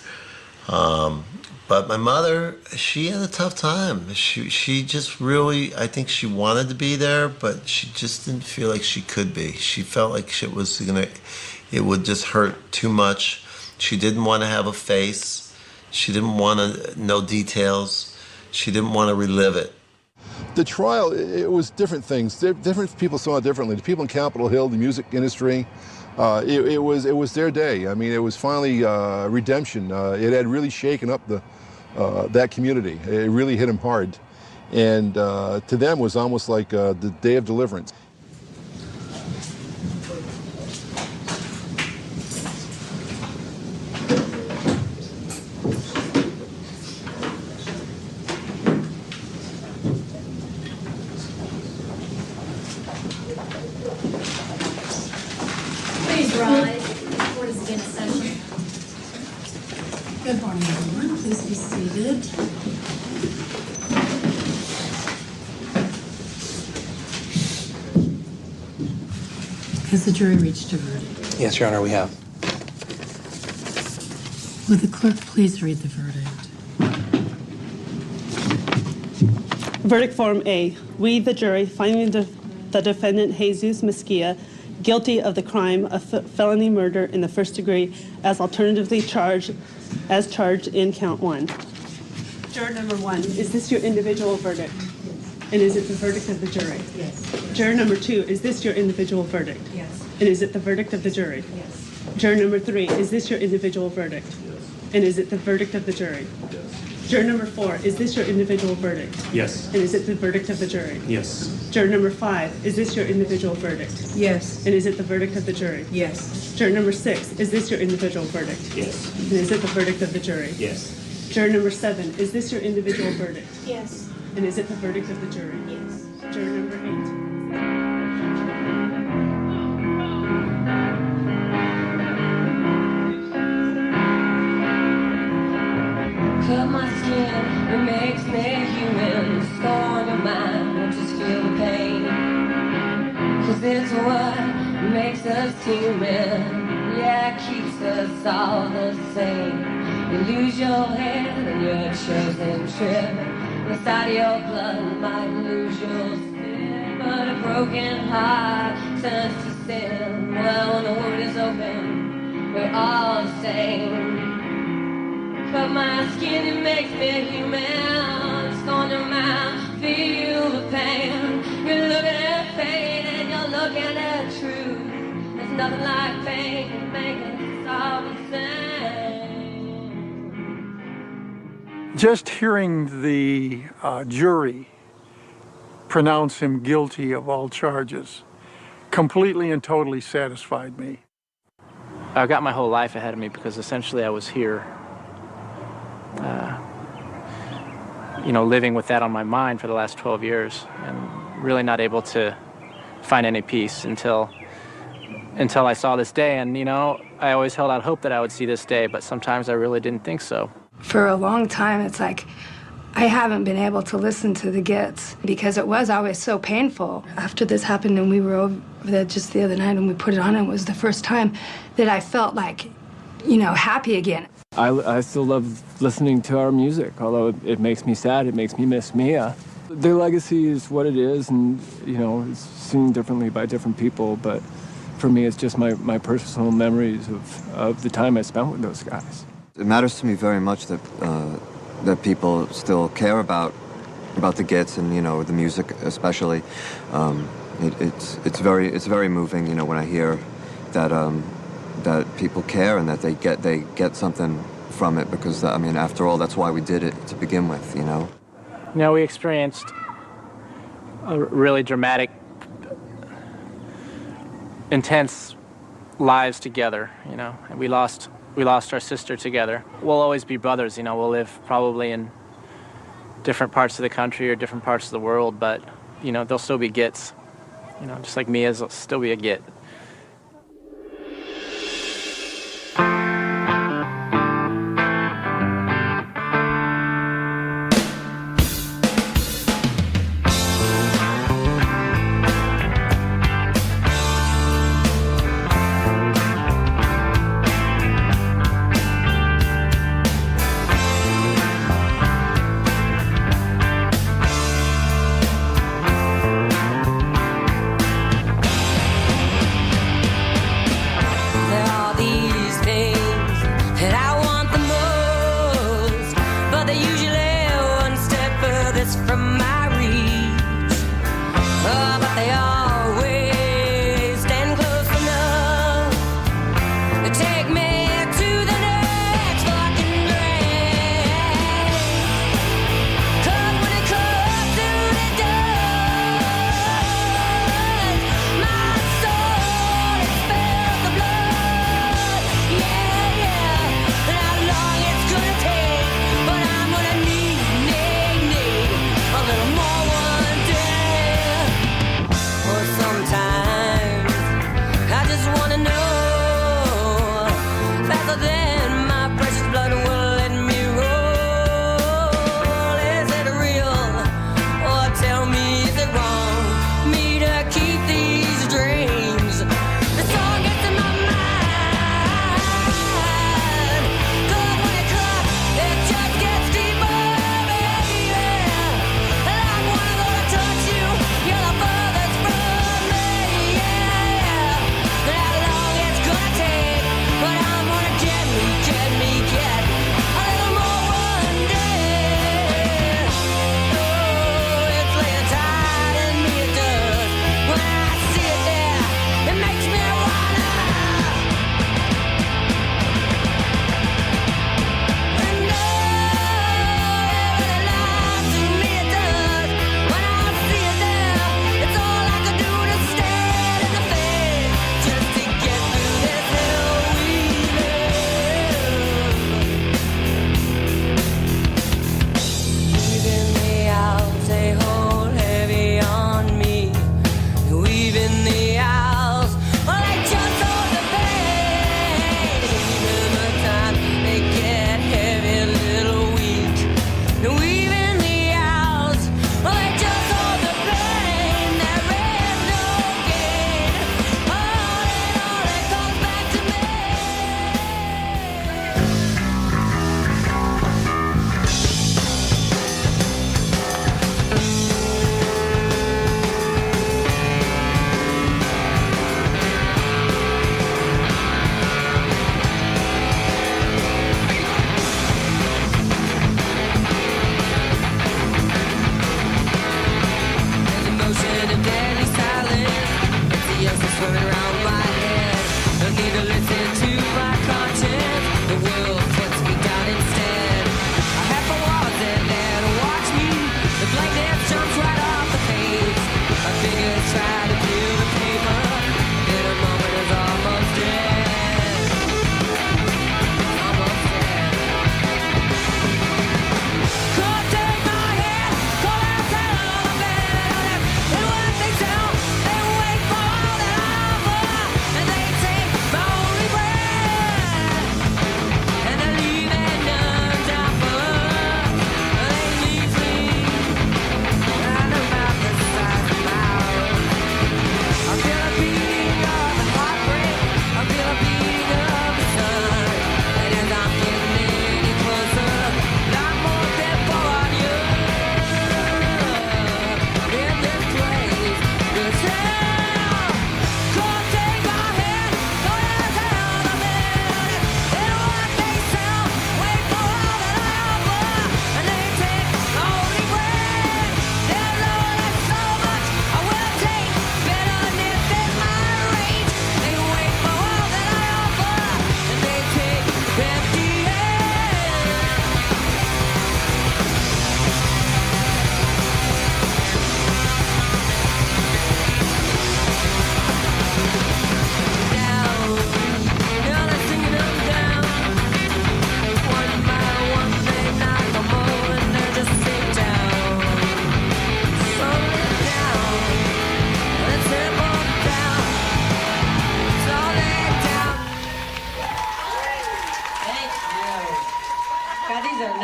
Q: But my mother, she had a tough time. She just really, I think she wanted to be there, but she just didn't feel like she could be. She felt like it would just hurt too much. She didn't want to have a face. She didn't want to know details. She didn't want to relive it.
L: The trial, it was different things. Different people saw it differently. The people in Capitol Hill, the music industry, it was their day. I mean, it was finally redemption. It had really shaken up that community. It really hit them hard. And to them it was almost like the day of deliverance.
D: Please rise. Court is again in session. Good morning, everyone. Please be seated. Has the jury reached a verdict?
W: Yes, Your Honor, we have.
D: Would the clerk please read the verdict?
I: Verdict Form A. We, the jury, finding the defendant Jesus Mesquia guilty of the crime of felony murder in the first degree as alternatively charged in count 1. Juror number 1, is this your individual verdict? Yes. And is it the verdict of the jury?
D: Yes.
I: Juror number 2, is this your individual verdict?
D: Yes.
I: And is it the verdict of the jury?
D: Yes.
I: Juror number 3, is this your individual verdict?
D: Yes.
I: And is it the verdict of the jury?
D: Yes.
I: Juror number 4, is this your individual verdict?
D: Yes.
I: And is it the verdict of the jury?
D: Yes.
I: Juror number 5, is this your individual verdict?
D: Yes.
I: And is it the verdict of the jury?
D: Yes.
I: Juror number 6, is this your individual verdict?
D: Yes.
I: And is it the verdict of the jury?
D: Yes.
I: Juror number 7, is this your individual verdict?
D: Yes.
I: And is it the verdict of the jury?
D: Yes.
I: Juror number 8.
H: Cut my skin, it makes me human. Scorn your mind, won't just feel the pain. 'Cause it's what makes us human. Yeah, keeps us all the same. You lose your head and your chosen trip. Inside your blood might lose your skin. But a broken heart turns to sin. Well, when the wound is open, we're all the same. Cut my skin, it makes me human. Scorn your mind, feel the pain. You're looking at pain and you're looking at truth. There's nothing like pain can make us all the same.
K: Just hearing the jury pronounce him guilty of all charges completely and totally satisfied me.
W: I've got my whole life ahead of me because essentially I was here, living with that on my mind for the last 12 years and really not able to find any peace until I saw this day. And, I always held out hope that I would see this day, but sometimes I really didn't think so.
T: For a long time, it's like I haven't been able to listen to the Gits because it was always so painful. After this happened and we were over there just the other night and we put it on, it was the first time that I felt like, happy again.
O: I still love listening to our music, although it makes me sad, it makes me miss Mia. Their legacy is what it is, and, it's seen differently by different people, but for me, it's just my personal memories of the time I spent with those guys.
B: It matters to me very much that that people still care about the Gits and the music especially. It's very moving when I hear that people care and that they get something from it, because after all, that's why we did it to begin with.
W: We experienced a really dramatic, intense lives together. And we lost our sister together. We'll always be brothers. We'll live probably in different parts of the country or different parts of the world, but they'll still be Gits. Just like Mia's will still be a Git.
H: Cause when it comes to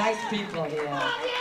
J: nice people here.